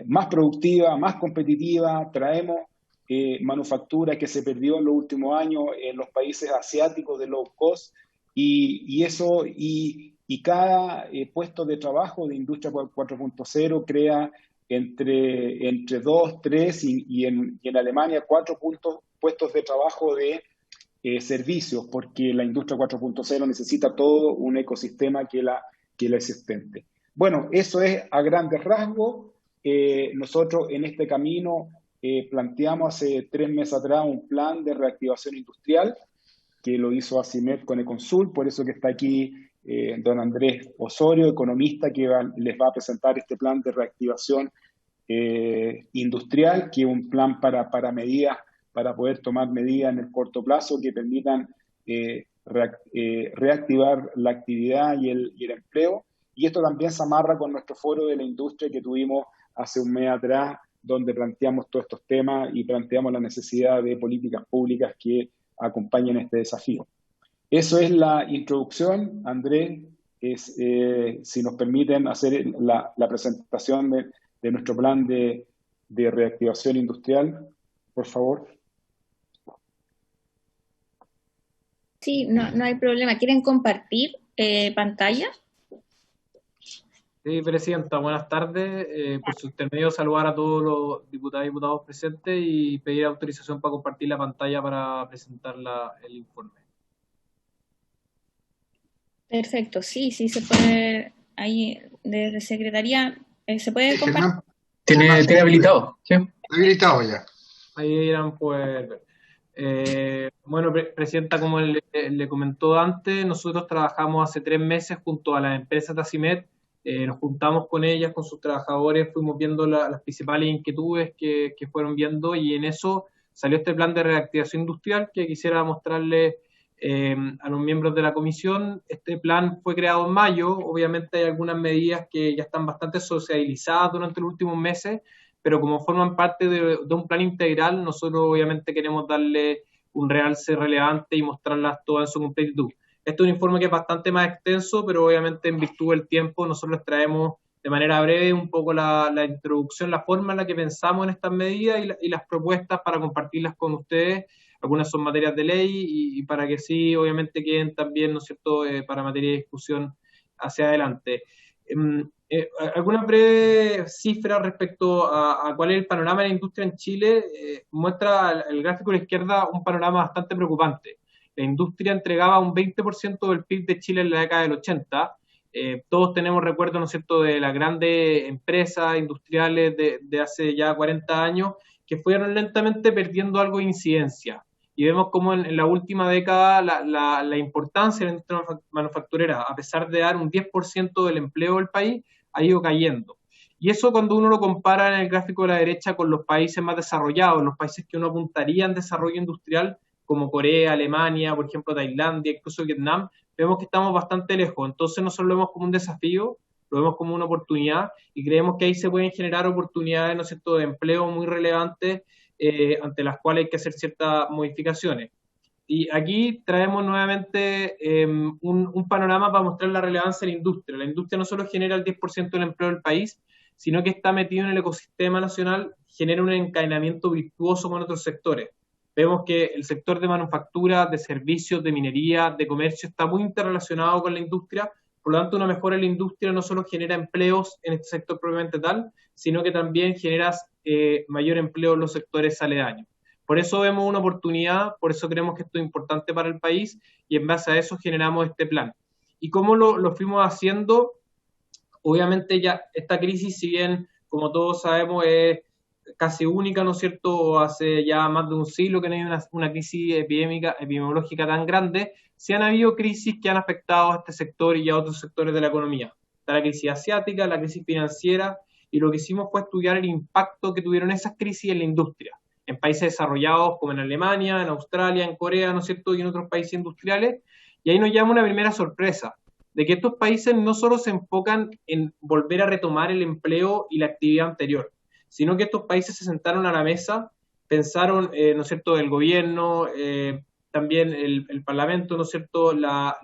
más productiva, más competitiva, traemos manufactura que se perdió en los últimos años en los países asiáticos de low cost, y cada puesto de trabajo de industria 4.0 crea entre 2, 3 y en Alemania 4 puestos de trabajo de servicios, porque la industria 4.0 necesita todo un ecosistema que la existente. Bueno, eso es a grandes rasgos. Nosotros en este camino planteamos hace 3 meses atrás un plan de reactivación industrial que lo hizo ACIMED con Econsul, por eso que está aquí don Andrés Osorio, economista, que les va a presentar este plan de reactivación industrial, que es un plan para poder tomar medidas en el corto plazo que permitan reactivar la actividad y el empleo. Y esto también se amarra con nuestro foro de la industria que tuvimos hace un mes atrás, donde planteamos todos estos temas y planteamos la necesidad de políticas públicas que acompañen este desafío. Eso es la introducción. Andrés, si nos permiten hacer la presentación de nuestro plan de reactivación industrial, por favor. Sí, no hay problema. ¿Quieren compartir pantalla? Sí, Presidenta, buenas tardes. Por su intermedio, saludar a todos los diputados y diputados presentes y pedir autorización para compartir la pantalla para presentar el informe. Perfecto, sí, se puede, ahí desde Secretaría, ¿se puede compartir? ¿Tiene habilitado? Sí. Habilitado ya. Ahí irán poder ver. Bueno, Presidenta, como le comentó antes, nosotros trabajamos hace 3 meses junto a las empresas de ACIMED. Nos juntamos con ellas, con sus trabajadores, fuimos viendo las principales inquietudes que fueron viendo, y en eso salió este plan de reactivación industrial que quisiera mostrarle a los miembros de la comisión. Este plan fue creado en mayo. Obviamente hay algunas medidas que ya están bastante socializadas durante los últimos meses, pero como forman parte de un plan integral, nosotros obviamente queremos darle un realce relevante y mostrarlas todas en su completitud. Este es un informe que es bastante más extenso, pero obviamente en virtud del tiempo nosotros traemos de manera breve un poco la introducción, la forma en la que pensamos en estas medidas y las propuestas para compartirlas con ustedes. Algunas son materias de ley y para que sí, obviamente, queden también, ¿no es cierto?, para materia de discusión hacia adelante. Alguna breve cifra respecto a cuál es el panorama de la industria en Chile. Muestra el gráfico de la izquierda un panorama bastante preocupante. La industria entregaba un 20% del PIB de Chile en la década del 80. Todos tenemos recuerdos, ¿no es cierto?, de las grandes empresas industriales de hace ya 40 años que fueron lentamente perdiendo algo de incidencia. Y vemos cómo en la última década la importancia de la industria manufacturera, a pesar de dar un 10% del empleo del país, ha ido cayendo. Y eso, cuando uno lo compara en el gráfico de la derecha con los países más desarrollados, los países que uno apuntaría en desarrollo industrial, como Corea, Alemania, por ejemplo Tailandia, incluso Vietnam, vemos que estamos bastante lejos. Entonces nosotros lo vemos como un desafío, lo vemos como una oportunidad y creemos que ahí se pueden generar oportunidades, ¿no es cierto?, de empleo muy relevantes, ante las cuales hay que hacer ciertas modificaciones. Y aquí traemos nuevamente un panorama para mostrar la relevancia de la industria. La industria no solo genera el 10% del empleo del país, sino que está metido en el ecosistema nacional, genera un encadenamiento virtuoso con otros sectores. Vemos que el sector de manufactura, de servicios, de minería, de comercio está muy interrelacionado con la industria. Por lo tanto, una mejora en la industria no solo genera empleos en este sector propiamente tal, sino que también genera mayor empleo en los sectores aledaños. Por eso vemos una oportunidad, por eso creemos que esto es importante para el país y en base a eso generamos este plan. ¿Y cómo lo fuimos haciendo? Obviamente ya esta crisis, si bien, como todos sabemos, es casi única, ¿no es cierto?, hace ya más de un siglo que no hay una crisis epidemiológica tan grande, sí han habido crisis que han afectado a este sector y a otros sectores de la economía. Está la crisis asiática, la crisis financiera, y lo que hicimos fue estudiar el impacto que tuvieron esas crisis en la industria, en países desarrollados como en Alemania, en Australia, en Corea, ¿no es cierto?, y en otros países industriales, y ahí nos llama una primera sorpresa, de que estos países no solo se enfocan en volver a retomar el empleo y la actividad anterior, sino que estos países se sentaron a la mesa, pensaron, ¿no es cierto?, el gobierno, también el Parlamento, ¿no es cierto?, las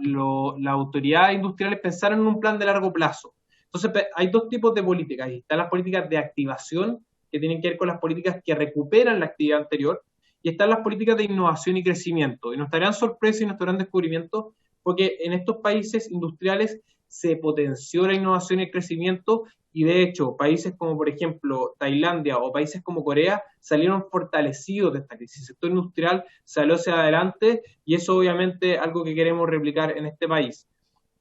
autoridades industriales pensaron en un plan de largo plazo. Entonces, hay dos tipos de políticas. Están las políticas de activación, que tienen que ver con las políticas que recuperan la actividad anterior, y están las políticas de innovación y crecimiento. Y nos traerán sorpresas y nos traerán descubrimientos, porque en estos países industriales se potenció la innovación y el crecimiento, y de hecho, países como, por ejemplo, Tailandia o países como Corea salieron fortalecidos de esta crisis. El sector industrial salió hacia adelante, y eso obviamente es algo que queremos replicar en este país.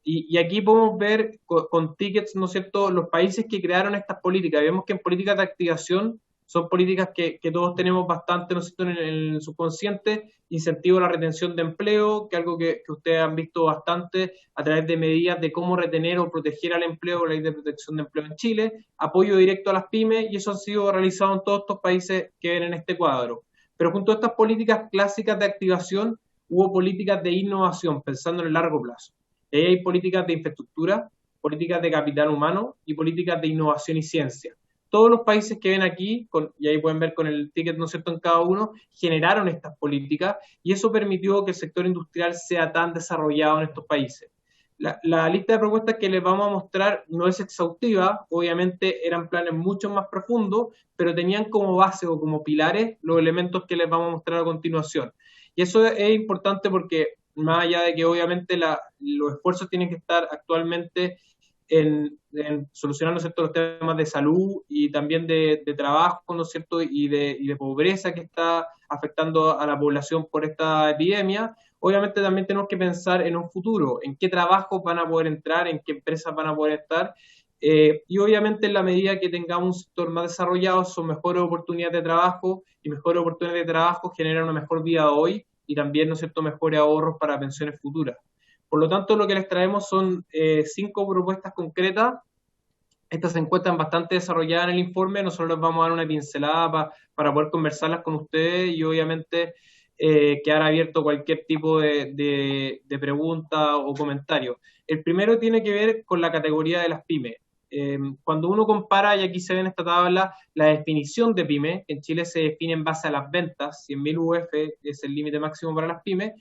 Y aquí podemos ver con tickets, ¿no es cierto?, los países que crearon estas políticas. Vemos que en políticas de activación son políticas que todos tenemos bastante, ¿no es cierto?, en el subconsciente, incentivo a la retención de empleo, que es algo que ustedes han visto bastante a través de medidas de cómo retener o proteger al empleo, la ley de protección de empleo en Chile, apoyo directo a las pymes, y eso ha sido realizado en todos estos países que ven en este cuadro. Pero junto a estas políticas clásicas de activación, hubo políticas de innovación, pensando en el largo plazo. Y ahí hay políticas de infraestructura, políticas de capital humano y políticas de innovación y ciencia. Todos los países que ven aquí, y ahí pueden ver con el ticket, ¿no es cierto?, en cada uno, generaron estas políticas, y eso permitió que el sector industrial sea tan desarrollado en estos países. La lista de propuestas que les vamos a mostrar no es exhaustiva, obviamente eran planes mucho más profundos, pero tenían como base o como pilares los elementos que les vamos a mostrar a continuación. Y eso es importante porque, más allá de que obviamente los esfuerzos tienen que estar actualmente en solucionar, ¿no es cierto?, los temas de salud y también de trabajo, ¿no es cierto?, y de pobreza que está afectando a la población por esta epidemia. Obviamente también tenemos que pensar en un futuro, en qué trabajos van a poder entrar, en qué empresas van a poder estar, y obviamente en la medida que tengamos un sector más desarrollado, son mejores oportunidades de trabajo, y mejores oportunidades de trabajo generan una mejor vida hoy, y también, ¿no es cierto?, mejores ahorros para pensiones futuras. Por lo tanto, lo que les traemos son 5 propuestas concretas. Estas se encuentran bastante desarrolladas en el informe. Nosotros les vamos a dar una pincelada para poder conversarlas con ustedes y obviamente quedar abierto a cualquier tipo de pregunta o comentario. El primero tiene que ver con la categoría de las pymes. Cuando uno compara, y aquí se ve en esta tabla, la definición de pyme, en Chile se define en base a las ventas, 100.000 UF es el límite máximo para las pymes,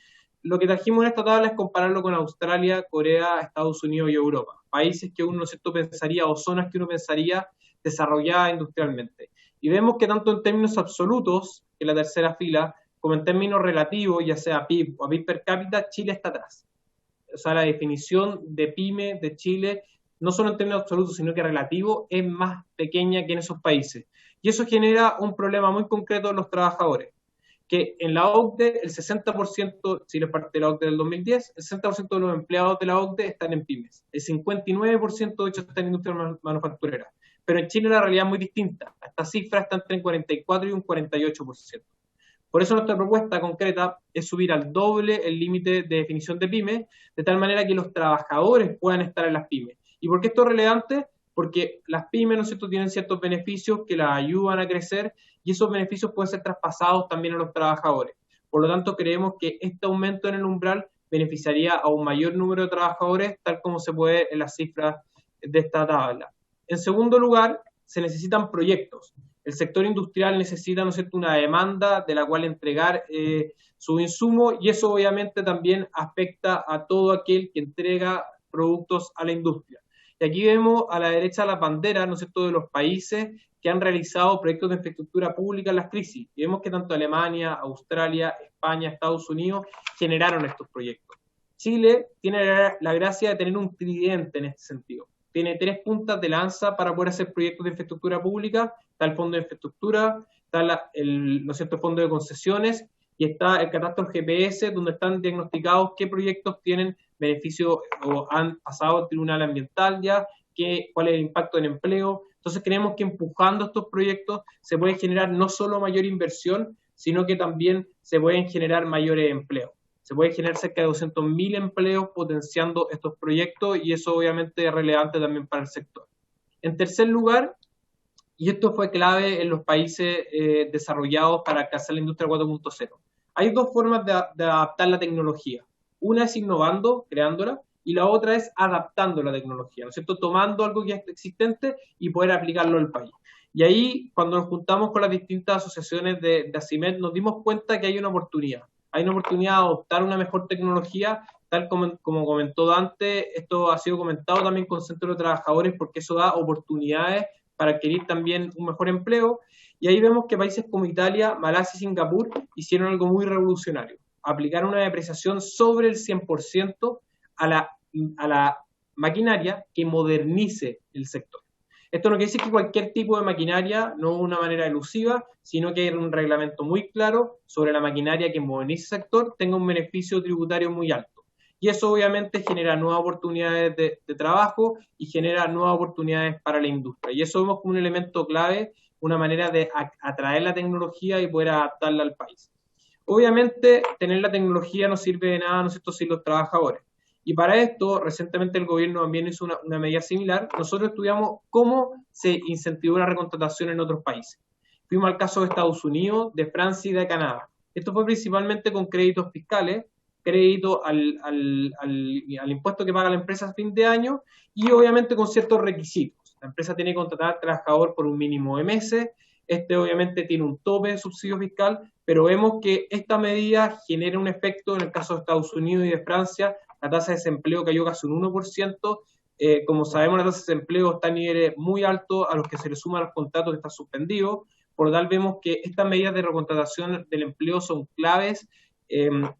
lo que trajimos en esta tabla es compararlo con Australia, Corea, Estados Unidos y Europa, países que uno, ¿no es cierto?, pensaría, o zonas que uno pensaría desarrolladas industrialmente. Y vemos que tanto en términos absolutos, que es la tercera fila, como en términos relativos, ya sea PIB o PIB per cápita, Chile está atrás. O sea, la definición de PYME de Chile, no solo en términos absolutos, sino que relativo, es más pequeña que en esos países. Y eso genera un problema muy concreto en los trabajadores, que en la OCDE el 60%, Chile es parte de la OCDE del 2010, el 60% de los empleados de la OCDE están en pymes, el 59% de hecho está en industria manufacturera, pero en Chile la realidad es muy distinta, esta cifra está entre un 44 y un 48%. Por eso nuestra propuesta concreta es subir al doble el límite de definición de pymes, de tal manera que los trabajadores puedan estar en las pymes. ¿Y por qué esto es relevante? Porque las pymes, ¿no es cierto?, tienen ciertos beneficios que las ayudan a crecer y esos beneficios pueden ser traspasados también a los trabajadores. Por lo tanto, creemos que este aumento en el umbral beneficiaría a un mayor número de trabajadores, tal como se puede en las cifras de esta tabla. En segundo lugar, se necesitan proyectos. El sector industrial necesita, ¿no es cierto?, una demanda de la cual entregar su insumo y eso obviamente también afecta a todo aquel que entrega productos a la industria. Y aquí vemos a la derecha las banderas, ¿no es cierto?, de los países que han realizado proyectos de infraestructura pública en las crisis. Y vemos que tanto Alemania, Australia, España, Estados Unidos generaron estos proyectos. Chile tiene la gracia de tener un tridente en este sentido. Tiene 3 puntas de lanza para poder hacer proyectos de infraestructura pública. Está el Fondo de Infraestructura, está el, ¿no es cierto?, Fondo de Concesiones y está el catastro GPS, donde están diagnosticados qué proyectos tienen beneficio o han pasado al Tribunal Ambiental ya, cuál es el impacto en empleo. Entonces creemos que empujando estos proyectos se puede generar no solo mayor inversión, sino que también se pueden generar mayores empleos. Se puede generar cerca de 200.000 empleos potenciando estos proyectos y eso obviamente es relevante también para el sector. En tercer lugar, y esto fue clave en los países desarrollados para alcanzar la industria 4.0, hay 2 formas de adaptar la tecnología. Una es innovando, creándola, y la otra es adaptando la tecnología, ¿no es cierto?, tomando algo que ya es existente y poder aplicarlo al país. Y ahí, cuando nos juntamos con las distintas asociaciones de ACIMED, nos dimos cuenta que hay una oportunidad. Hay una oportunidad de adoptar una mejor tecnología, tal como comentó Dante, esto ha sido comentado también con Centro de Trabajadores, porque eso da oportunidades para adquirir también un mejor empleo. Y ahí vemos que países como Italia, Malasia y Singapur hicieron algo muy revolucionario. Aplicar una depreciación sobre el 100% a la maquinaria que modernice el sector. Esto no quiere decir que cualquier tipo de maquinaria, no de una manera elusiva, sino que hay un reglamento muy claro sobre la maquinaria que modernice el sector, tenga un beneficio tributario muy alto. Y eso obviamente genera nuevas oportunidades de trabajo y genera nuevas oportunidades para la industria. Y eso vemos como un elemento clave, una manera de atraer la tecnología y poder adaptarla al país. Obviamente, tener la tecnología no sirve de nada, ¿no es cierto?, sin los trabajadores. Y para esto, recientemente el gobierno también hizo una medida similar. Nosotros estudiamos cómo se incentivó la recontratación en otros países. Fuimos al caso de Estados Unidos, de Francia y de Canadá. Esto fue principalmente con créditos fiscales, crédito al impuesto que paga la empresa a fin de año y obviamente con ciertos requisitos. La empresa tiene que contratar al trabajador por un mínimo de meses. Obviamente tiene un tope de subsidio fiscal, pero vemos que esta medida genera un efecto en el caso de Estados Unidos y de Francia. La tasa de desempleo cayó casi un 1%. Como sabemos, la tasa de desempleo está a niveles muy altos a los que se le suman los contratos que están suspendidos. Por lo tal, vemos que estas medidas de recontratación del empleo son claves.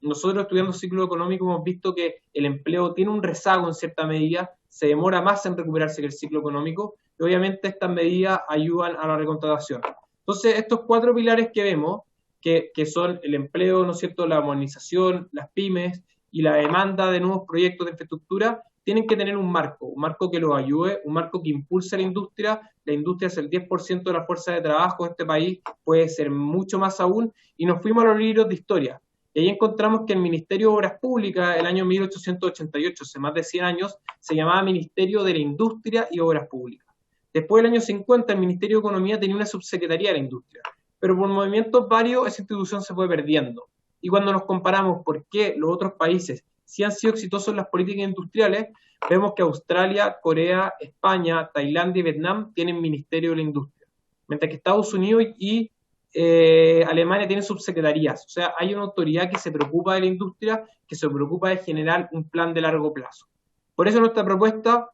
Nosotros estudiando ciclo económico hemos visto que el empleo tiene un rezago en cierta medida, se demora más en recuperarse que el ciclo económico y obviamente estas medidas ayudan a la recontratación. Entonces, estos 4 pilares que vemos, que son el empleo, ¿no es cierto?, la modernización, las pymes y la demanda de nuevos proyectos de infraestructura, tienen que tener un marco que los ayude, un marco que impulse a la industria. La industria es el 10% de la fuerza de trabajo de este país, puede ser mucho más aún, y nos fuimos a los libros de historia. Y ahí encontramos que el Ministerio de Obras Públicas, el año 1888, hace más de 100 años, se llamaba Ministerio de la Industria y Obras Públicas. Después del año 50, el Ministerio de Economía tenía una subsecretaría de la industria, pero por movimientos varios esa institución se fue perdiendo. Y cuando nos comparamos por qué los otros países sí han sido exitosos en las políticas industriales, vemos que Australia, Corea, España, Tailandia y Vietnam tienen Ministerio de la Industria, mientras que Estados Unidos y Alemania tiene subsecretarías, o sea, hay una autoridad que se preocupa de la industria, que se preocupa de generar un plan de largo plazo. Por eso nuestra propuesta,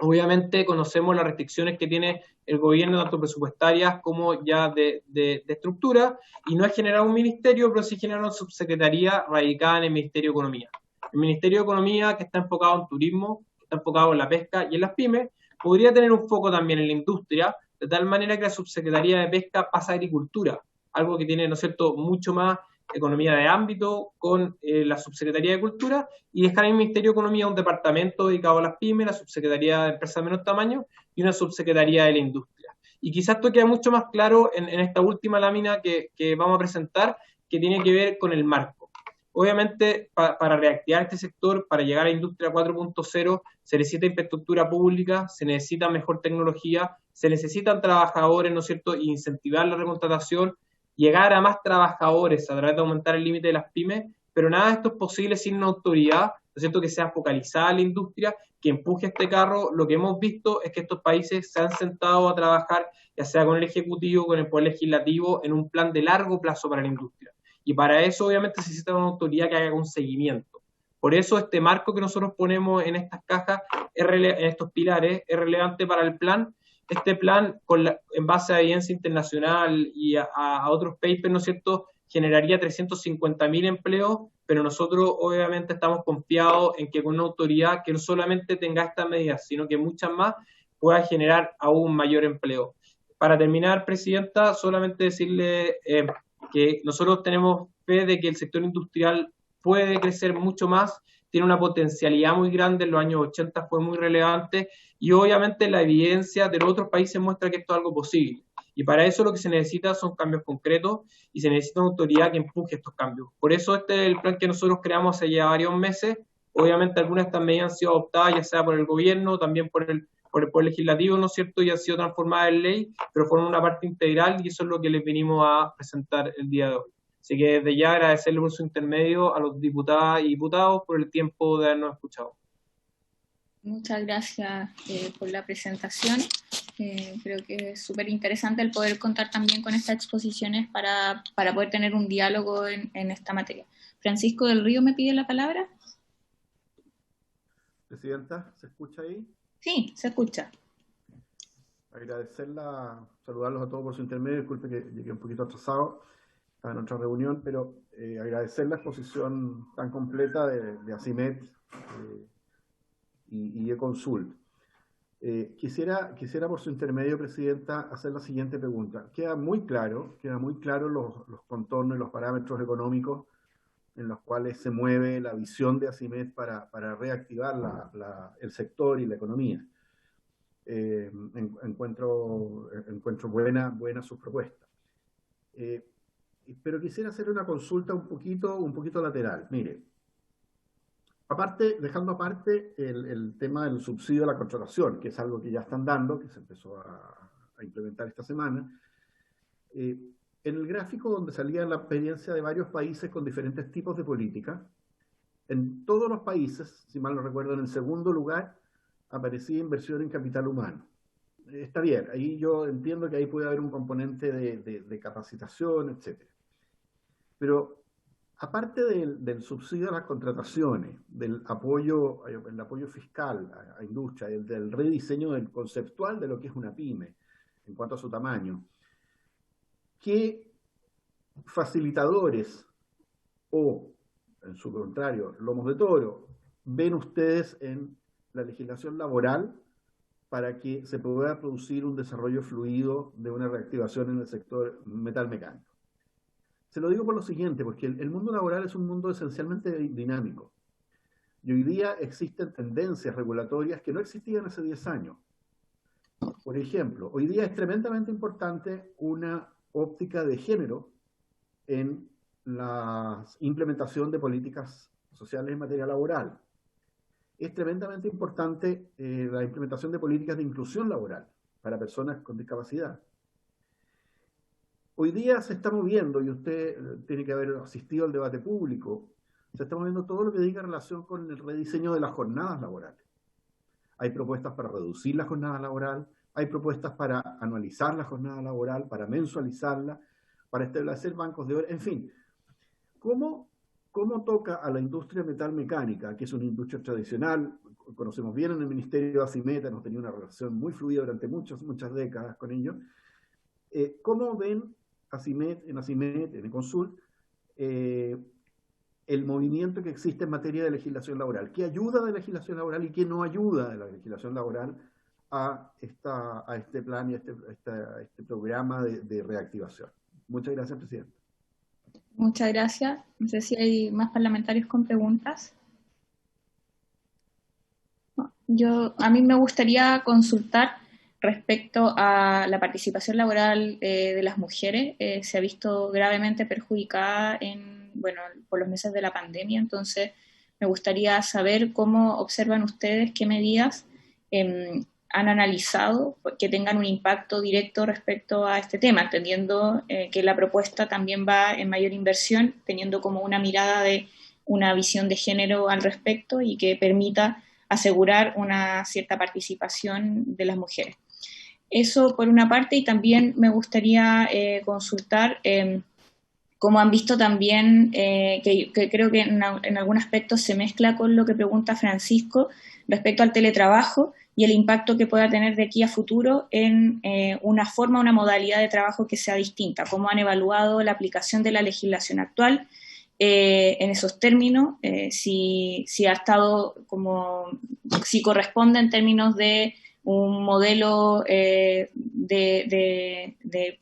obviamente conocemos las restricciones que tiene el gobierno, tanto presupuestarias como ya de estructura, y no es generar un ministerio, pero sí generar una subsecretaría radicada en el Ministerio de Economía. El Ministerio de Economía, que está enfocado en turismo, que está enfocado en la pesca y en las pymes, podría tener un foco también en la industria, de tal manera que la subsecretaría de pesca pasa a agricultura, algo que tiene, ¿no es cierto?, mucho más economía de ámbito con la subsecretaría de cultura, y dejar en el Ministerio de Economía un departamento dedicado a las pymes, la subsecretaría de empresas de menor tamaño y una subsecretaría de la industria. Y quizás esto queda mucho más claro en esta última lámina que vamos a presentar, que tiene que ver con el marco. Obviamente, para reactivar este sector, para llegar a la industria 4.0, se necesita infraestructura pública, se necesita mejor tecnología, se necesitan trabajadores, ¿no es cierto?, y incentivar la recontratación, llegar a más trabajadores a través de aumentar el límite de las pymes, pero nada de esto es posible sin una autoridad, ¿no es cierto?, que sea focalizada en la industria, que empuje este carro. Lo que hemos visto es que estos países se han sentado a trabajar, ya sea con el Ejecutivo, con el Poder Legislativo, en un plan de largo plazo para la industria. Y para eso, obviamente, se necesita una autoridad que haga un seguimiento. Por eso, este marco que nosotros ponemos en estas cajas, en estos pilares, es relevante para el plan. Este plan, en base a evidencia internacional y a otros papers, ¿no es cierto?, generaría 350.000 empleos, pero nosotros, obviamente, estamos confiados en que con una autoridad que no solamente tenga estas medidas, sino que muchas más, pueda generar aún mayor empleo. Para terminar, Presidenta, solamente decirle que nosotros tenemos fe de que el sector industrial puede crecer mucho más, tiene una potencialidad muy grande, en los años 80 fue muy relevante, y obviamente la evidencia de los otros países muestra que esto es algo posible. Y para eso lo que se necesita son cambios concretos, y se necesita una autoridad que empuje estos cambios. Por eso este es el plan que nosotros creamos hace ya varios meses. Obviamente algunas de estas medidas han sido adoptadas, ya sea por el gobierno, también por el Poder Legislativo, ¿no es cierto?, y han sido transformadas en ley, pero forman una parte integral, y eso es lo que les venimos a presentar el día de hoy. Así que desde ya agradecerle por su intermedio a los diputadas y diputados por el tiempo de habernos escuchado. Muchas gracias por la presentación. Creo que es súper interesante el poder contar también con estas exposiciones para poder tener un diálogo en esta materia. Francisco del Río me pide la palabra. Presidenta, ¿se escucha ahí? Sí, se escucha. Saludarlos a todos por su intermedio. Disculpe que llegué un poquito atrasado, estaba en otra reunión, pero agradecer la exposición tan completa de ACIMED y Econsult. Quisiera por su intermedio, Presidenta, hacer la siguiente pregunta. Queda muy claro los contornos y los parámetros económicos en los cuales se mueve la visión de ACIMED para reactivar el sector y la economía. Encuentro buena su propuesta. Pero quisiera hacer una consulta un poquito lateral. Mire, dejando aparte el tema del subsidio a la contratación, que es algo que ya están dando, que se empezó a implementar esta semana, en el gráfico donde salía la experiencia de varios países con diferentes tipos de política, en todos los países, si mal no recuerdo, en el segundo lugar aparecía inversión en capital humano. Está bien, ahí yo entiendo que ahí puede haber un componente de capacitación, etc. Pero aparte del subsidio a las contrataciones, el apoyo fiscal a industria, del rediseño conceptual de lo que es una pyme en cuanto a su tamaño, ¿qué facilitadores o, en su contrario, lomos de toro, ven ustedes en la legislación laboral para que se pueda producir un desarrollo fluido de una reactivación en el sector metalmecánico? Se lo digo por lo siguiente, porque el mundo laboral es un mundo esencialmente dinámico. Y hoy día existen tendencias regulatorias que no existían hace 10 años. Por ejemplo, hoy día es tremendamente importante una óptica de género en la implementación de políticas sociales en materia laboral. Es tremendamente importante la implementación de políticas de inclusión laboral para personas con discapacidad. Hoy día se está moviendo, y usted tiene que haber asistido al debate público, se está moviendo todo lo que diga relación con el rediseño de las jornadas laborales. Hay propuestas para reducir la jornada laboral, hay propuestas para anualizar la jornada laboral, para mensualizarla. para establecer bancos de oro, en fin. ¿Cómo toca a la industria metalmecánica, que es una industria tradicional? Conocemos bien en el Ministerio de ACIMET, hemos tenido una relación muy fluida durante muchas décadas con ellos. ¿Cómo ven en ACIMET, en Econsul, el movimiento que existe en materia de legislación laboral? ¿Qué ayuda de legislación laboral y qué no ayuda de la legislación laboral a este plan y a este programa de reactivación? Muchas gracias, presidente. Muchas gracias. No sé si hay más parlamentarios con preguntas. A mí me gustaría consultar respecto a la participación laboral de las mujeres. Se ha visto gravemente perjudicada por los meses de la pandemia, entonces me gustaría saber cómo observan ustedes, qué medidas han analizado que tengan un impacto directo respecto a este tema, entendiendo que la propuesta también va en mayor inversión, teniendo como una mirada de una visión de género al respecto y que permita asegurar una cierta participación de las mujeres. Eso por una parte, y también me gustaría consultar cómo han visto también, que creo que en algún aspecto se mezcla con lo que pregunta Francisco respecto al teletrabajo y el impacto que pueda tener de aquí a futuro en una modalidad de trabajo que sea distinta. ¿Cómo han evaluado la aplicación de la legislación actual en esos términos? Si ha estado si corresponde en términos de un modelo de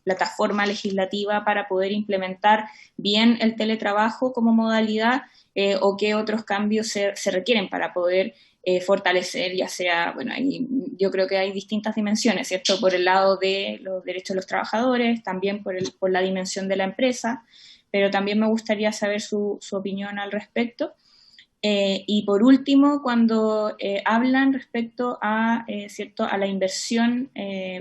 plataforma legislativa para poder implementar bien el teletrabajo como modalidad, o qué otros cambios se requieren para poder fortalecer, ya sea, yo creo que hay distintas dimensiones, ¿cierto? Por el lado de los derechos de los trabajadores, también por la dimensión de la empresa, pero también me gustaría saber su opinión al respecto. Y por último, cuando hablan respecto a la inversión,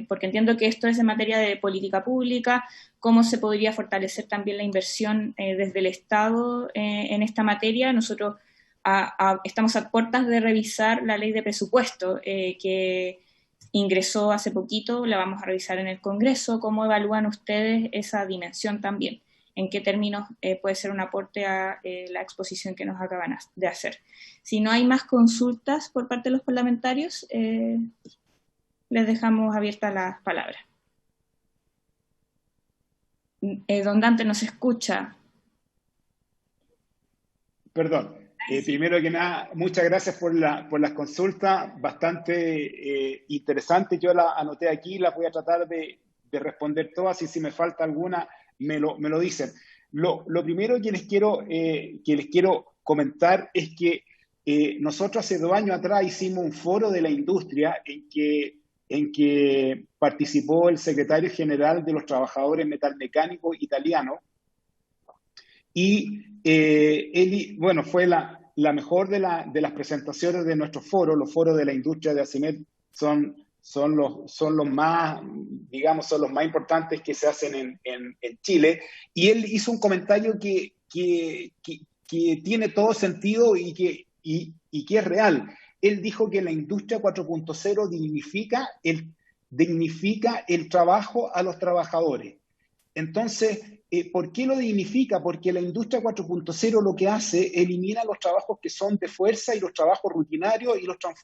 porque entiendo que esto es en materia de política pública, cómo se podría fortalecer también la inversión desde el Estado en esta materia. Nosotros estamos a puertas de revisar la ley de presupuesto que ingresó hace poquito, la vamos a revisar en el Congreso. ¿Cómo evalúan ustedes esa dimensión también? ¿En qué términos puede ser un aporte a la exposición que nos acaban de hacer? Si no hay más consultas por parte de los parlamentarios, les dejamos abiertas las palabras. Don Dante, ¿nos escucha? Perdón. Primero que nada, muchas gracias por las consultas, bastante interesantes. Yo la anoté aquí, las voy a tratar de responder todas y si me falta alguna, me lo dicen. Lo primero que les quiero comentar es que nosotros hace 2 años atrás hicimos un foro de la industria en que participó el secretario general de los trabajadores metalmecánicos italiano y fue la mejor de las presentaciones de nuestro foro. Los foros de la industria de ACIMET son los más, digamos, son los más importantes que se hacen en Chile, y él hizo un comentario que tiene todo sentido y que es real. Él dijo que la industria 4.0 dignifica el trabajo a los trabajadores. Entonces, ¿por qué lo dignifica? Porque la industria 4.0 lo que hace, elimina los trabajos que son de fuerza y los trabajos rutinarios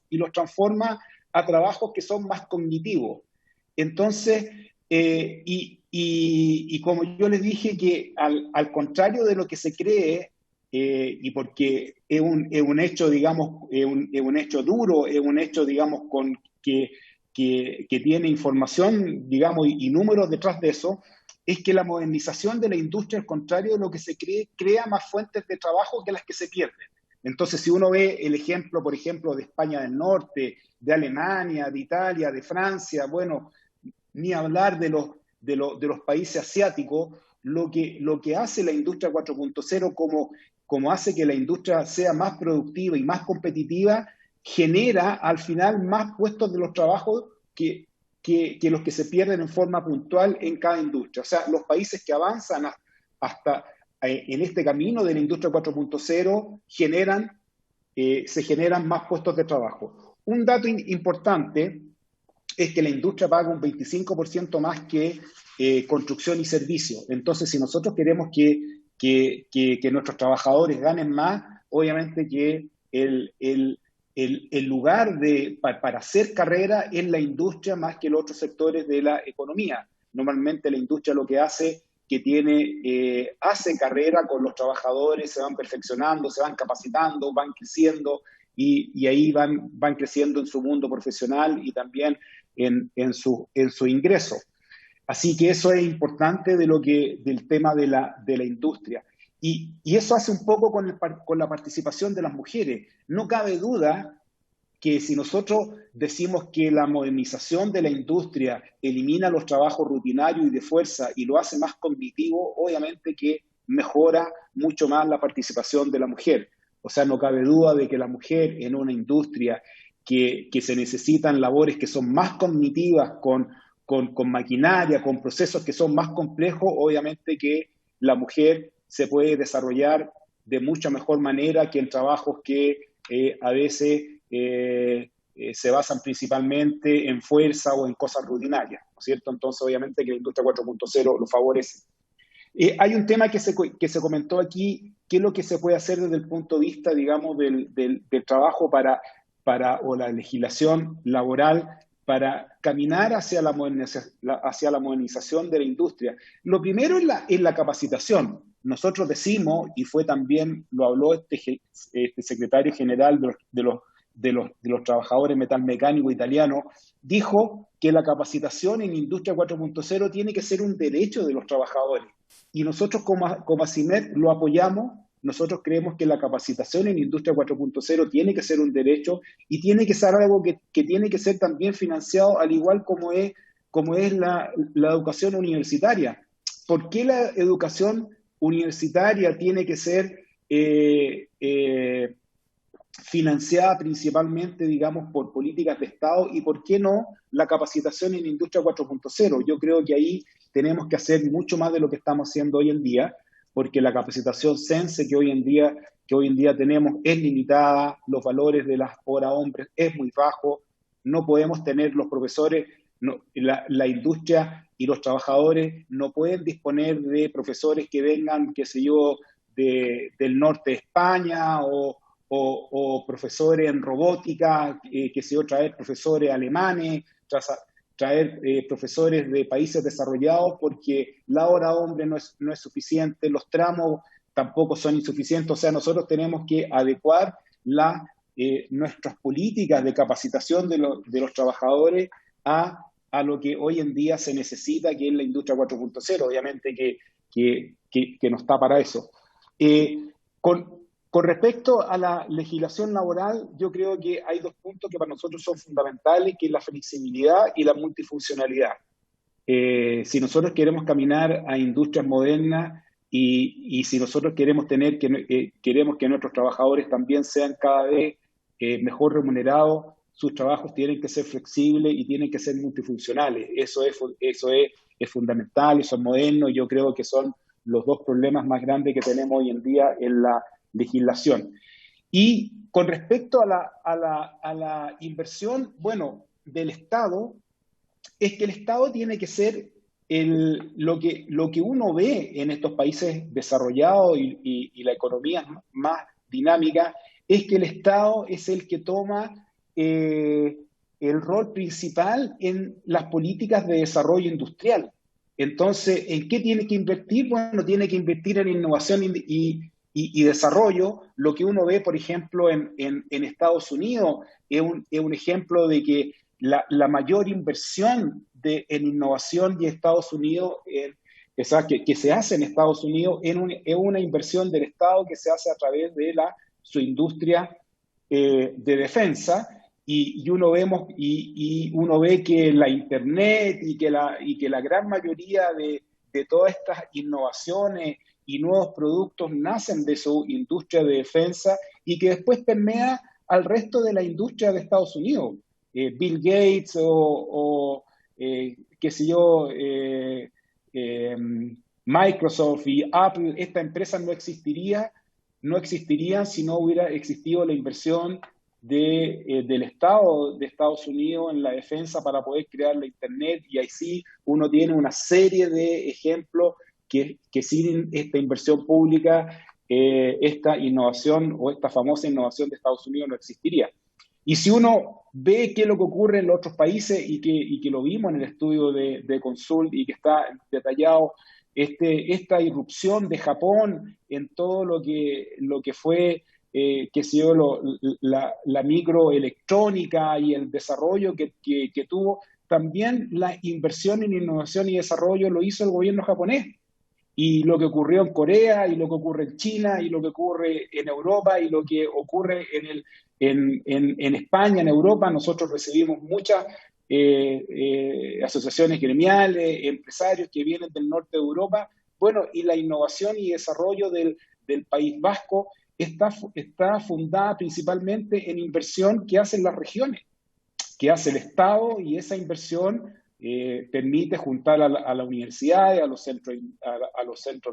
y los transforma a trabajos que son más cognitivos. Entonces, y como yo les dije, que al contrario de lo que se cree, y porque es un hecho, digamos, es un hecho duro, es un hecho, digamos, que tiene información, digamos, y números detrás de eso, es que la modernización de la industria, al contrario de lo que se cree, crea más fuentes de trabajo que las que se pierden. Entonces, si uno ve el ejemplo, por ejemplo, de España del Norte, de Alemania, de Italia, de Francia, bueno, ni hablar de los países asiáticos, lo que hace la industria 4.0, como hace que la industria sea más productiva y más competitiva, genera al final más puestos de los trabajos que los que se pierden en forma puntual en cada industria. O sea, los países que avanzan hasta en este camino de la industria 4.0 se generan más puestos de trabajo. Un dato importante es que la industria paga un 25% más que construcción y servicio. Entonces, si nosotros queremos que nuestros trabajadores ganen más, obviamente que el lugar para hacer carrera es la industria más que los otros sectores de la economía. Normalmente la industria lo que hace hace carrera con los trabajadores, se van perfeccionando, se van capacitando, van creciendo y ahí van creciendo en su mundo profesional y también en su ingreso. Así que eso es importante del tema de la industria. Y eso hace un poco con la participación de las mujeres. No cabe duda que si nosotros decimos que la modernización de la industria elimina los trabajos rutinarios y de fuerza y lo hace más cognitivo, obviamente que mejora mucho más la participación de la mujer. O sea, no cabe duda de que la mujer en una industria que se necesitan labores que son más cognitivas, con maquinaria, con procesos que son más complejos, obviamente que la mujer se puede desarrollar de mucha mejor manera que en trabajos que a veces se basan principalmente en fuerza o en cosas rutinarias, ¿no es cierto? Entonces, obviamente que la industria 4.0 lo favorece. Hay un tema que se comentó aquí, qué es lo que se puede hacer desde el punto de vista, digamos, del trabajo o la legislación laboral para caminar hacia la modernización de la industria. Lo primero es la capacitación. Nosotros decimos, y lo habló este secretario general de los trabajadores metalmecánicos italianos, dijo que la capacitación en Industria 4.0 tiene que ser un derecho de los trabajadores. Y nosotros como ACIMED lo apoyamos. Nosotros creemos que la capacitación en Industria 4.0 tiene que ser un derecho y tiene que ser algo que tiene que ser también financiado, al igual como es la educación universitaria. ¿Por qué la educación universitaria tiene que ser financiada principalmente, digamos, por políticas de Estado y por qué no la capacitación en Industria 4.0? Yo creo que ahí tenemos que hacer mucho más de lo que estamos haciendo hoy en día, porque la capacitación CENSE que hoy en día tenemos es limitada, los valores de las horas hombres es muy bajo, no podemos tener los profesores, la industria y los trabajadores no pueden disponer de profesores que vengan, qué sé yo, del norte de España o profesores en robótica, qué sé yo, traer profesores alemanes, traer profesores de países desarrollados, porque la hora hombre no es suficiente, los tramos tampoco son insuficientes. O sea, nosotros tenemos que adecuar nuestras políticas de capacitación de los trabajadores a lo que hoy en día se necesita, que es la industria 4.0, obviamente que no está para eso. Con respecto a la legislación laboral, yo creo que hay dos puntos que para nosotros son fundamentales, que es la flexibilidad y la multifuncionalidad. Si nosotros queremos caminar a industrias modernas y si nosotros queremos que nuestros trabajadores también sean cada vez mejor remunerados, sus trabajos tienen que ser flexibles y tienen que ser multifuncionales. Eso es fundamental, eso es moderno. Yo creo que son los dos problemas más grandes que tenemos hoy en día en la legislación. Y con respecto a la inversión, bueno, del Estado, es que el Estado tiene que ser lo que uno ve en estos países desarrollados y la economía más dinámica, es que el Estado es el que toma el rol principal en las políticas de desarrollo industrial. Entonces, ¿en qué tiene que invertir? Bueno, tiene que invertir en innovación y desarrollo. Lo que uno ve, por ejemplo, en Estados Unidos es un ejemplo de que la mayor inversión en innovación de Estados Unidos, que se hace en Estados Unidos, es una inversión del Estado que se hace a través de su industria de defensa. Y uno ve que la Internet y que la gran mayoría de todas estas innovaciones y nuevos productos nacen de su industria de defensa y que después permea al resto de la industria de Estados Unidos. Bill Gates qué sé yo, Microsoft y Apple, esta empresa no existirían si no hubiera existido la inversión del Estado de Estados Unidos en la defensa para poder crear la Internet, y ahí sí uno tiene una serie de ejemplos que sin esta inversión pública, esta innovación o esta famosa innovación de Estados Unidos no existiría. Y si uno ve qué es lo que ocurre en los otros países y que lo vimos en el estudio de Consult y que está detallado, esta irrupción de Japón en todo lo que fue la microelectrónica y el desarrollo que tuvo, también la inversión en innovación y desarrollo lo hizo el gobierno japonés. Y lo que ocurrió en Corea, y lo que ocurre en China, y lo que ocurre en Europa, y lo que ocurre en España, en Europa, nosotros recibimos muchas asociaciones gremiales, empresarios que vienen del norte de Europa. Bueno, y la innovación y desarrollo del País Vasco está fundada principalmente en inversión que hacen las regiones, que hace el Estado, y esa inversión permite juntar a las universidades, a los centros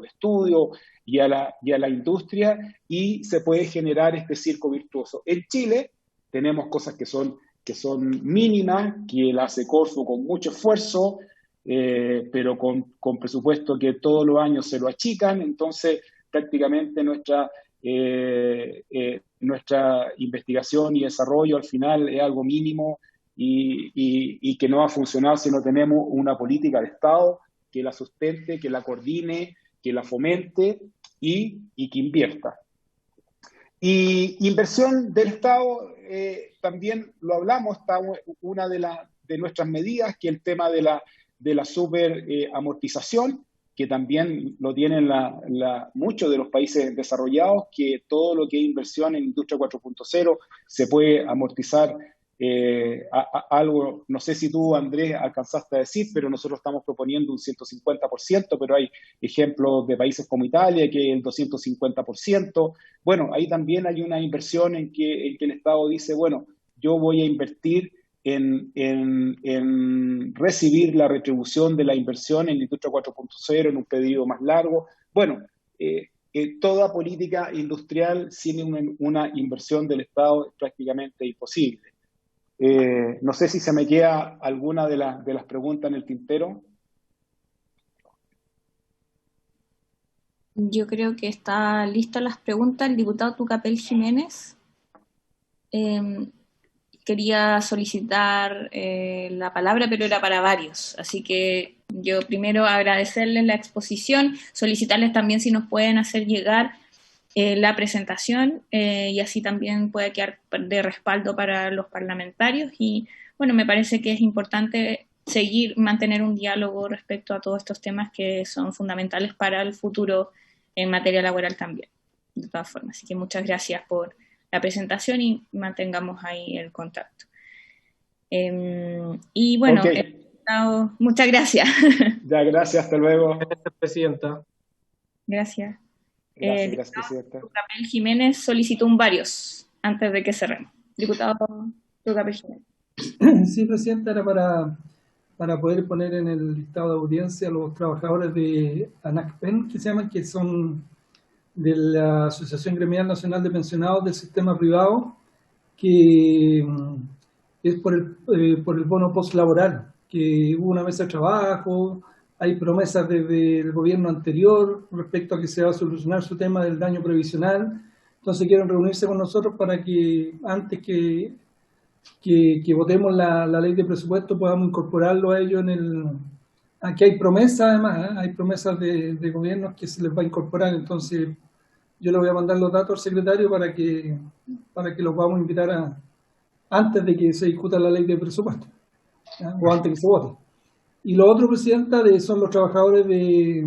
de estudio y a la industria, y se puede generar este circo virtuoso. En Chile tenemos cosas que son mínimas, que la hace Corfo con mucho esfuerzo, pero con presupuesto que todos los años se lo achican. Entonces prácticamente nuestra investigación y desarrollo al final es algo mínimo, y que no va a funcionar si no tenemos una política de Estado que la sustente, que la coordine, que la fomente y que invierta. Y inversión del Estado, también lo hablamos, está una de nuestras medidas, que es el tema de la superamortización, que también lo tienen muchos de los países desarrollados, que todo lo que es inversión en Industria 4.0 se puede amortizar. Algo, no sé si tú, Andrés, alcanzaste a decir, pero nosotros estamos proponiendo un 150%, pero hay ejemplos de países como Italia que es el 250%. Bueno, ahí también hay una inversión en que el Estado dice, bueno, yo voy a invertir en recibir la retribución de la inversión en la Industria 4.0 en un periodo más largo. Bueno, toda política industrial sin una inversión del Estado es prácticamente imposible. No sé si se me queda alguna de las preguntas en el tintero. Yo creo que está lista las preguntas. El diputado Tucapel Jiménez quería solicitar la palabra, pero era para varios. Así que yo primero agradecerles la exposición, solicitarles también si nos pueden hacer llegar la presentación, y así también puede quedar de respaldo para los parlamentarios. Y bueno, me parece que es importante mantener un diálogo respecto a todos estos temas que son fundamentales para el futuro en materia laboral también, de todas formas. Así que muchas gracias por la presentación y mantengamos ahí el contacto. Y bueno, okay. Muchas gracias. Ya, gracias, hasta luego. Gracias, Presidenta. Gracias. Gracias, Presidenta. Tucapel Jiménez solicitó un varios antes de que cerremos. Diputado Tucapel Jiménez. Sí, Presidenta, era para poder poner en el listado de audiencia a los trabajadores de ANACPEN, que se llaman, que son de la Asociación Gremial Nacional de Pensionados del Sistema Privado, que es por el bono postlaboral, que hubo una mesa de trabajo. Hay promesas desde el gobierno anterior respecto a que se va a solucionar su tema del daño previsional. Entonces quieren reunirse con nosotros para que antes que votemos la ley de presupuesto podamos incorporarlo a ellos aquí hay promesas, además, hay promesas de gobiernos que se les va a incorporar. Entonces yo le voy a mandar los datos al secretario para que los podamos invitar antes de que se discuta la ley de presupuesto, ¿ya? O antes que se vote. Y lo otro, Presidenta, son los trabajadores de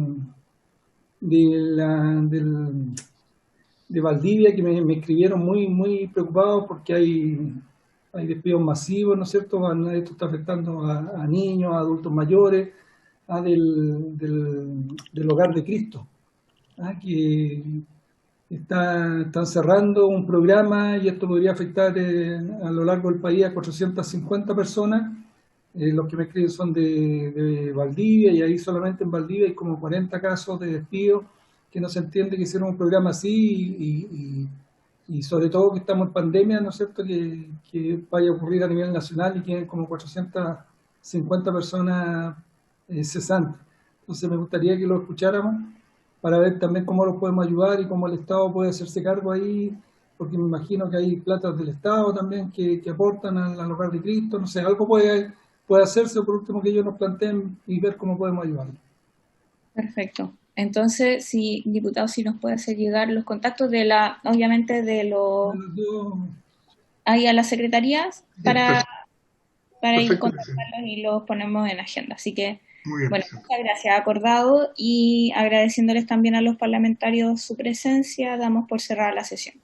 Valdivia, que me escribieron muy preocupados porque hay despidos masivos, ¿no es cierto? Esto está afectando a niños, a adultos mayores, del Hogar de Cristo, que están cerrando un programa, y esto podría afectar a lo largo del país a 450 personas. Los que me escriben son de Valdivia, y ahí solamente en Valdivia hay como 40 casos de despido, que no se entiende que hicieron un programa así y sobre todo que estamos en pandemia, ¿no es cierto?, que vaya a ocurrir a nivel nacional y queden como 450 personas cesantes. Entonces me gustaría que lo escucháramos para ver también cómo lo podemos ayudar y cómo el Estado puede hacerse cargo ahí, porque me imagino que hay platas del Estado también que aportan al Hogar de Cristo, no sé, algo puede hacerse, o por último que ellos nos planteen y ver cómo podemos ayudarlos. Perfecto. Entonces, si, diputado, si nos puede hacer llegar los contactos obviamente ahí a las secretarías para ir contactarlos y los ponemos en agenda. Así que, bueno, muchas gracias, acordado, y agradeciéndoles también a los parlamentarios su presencia, damos por cerrada la sesión.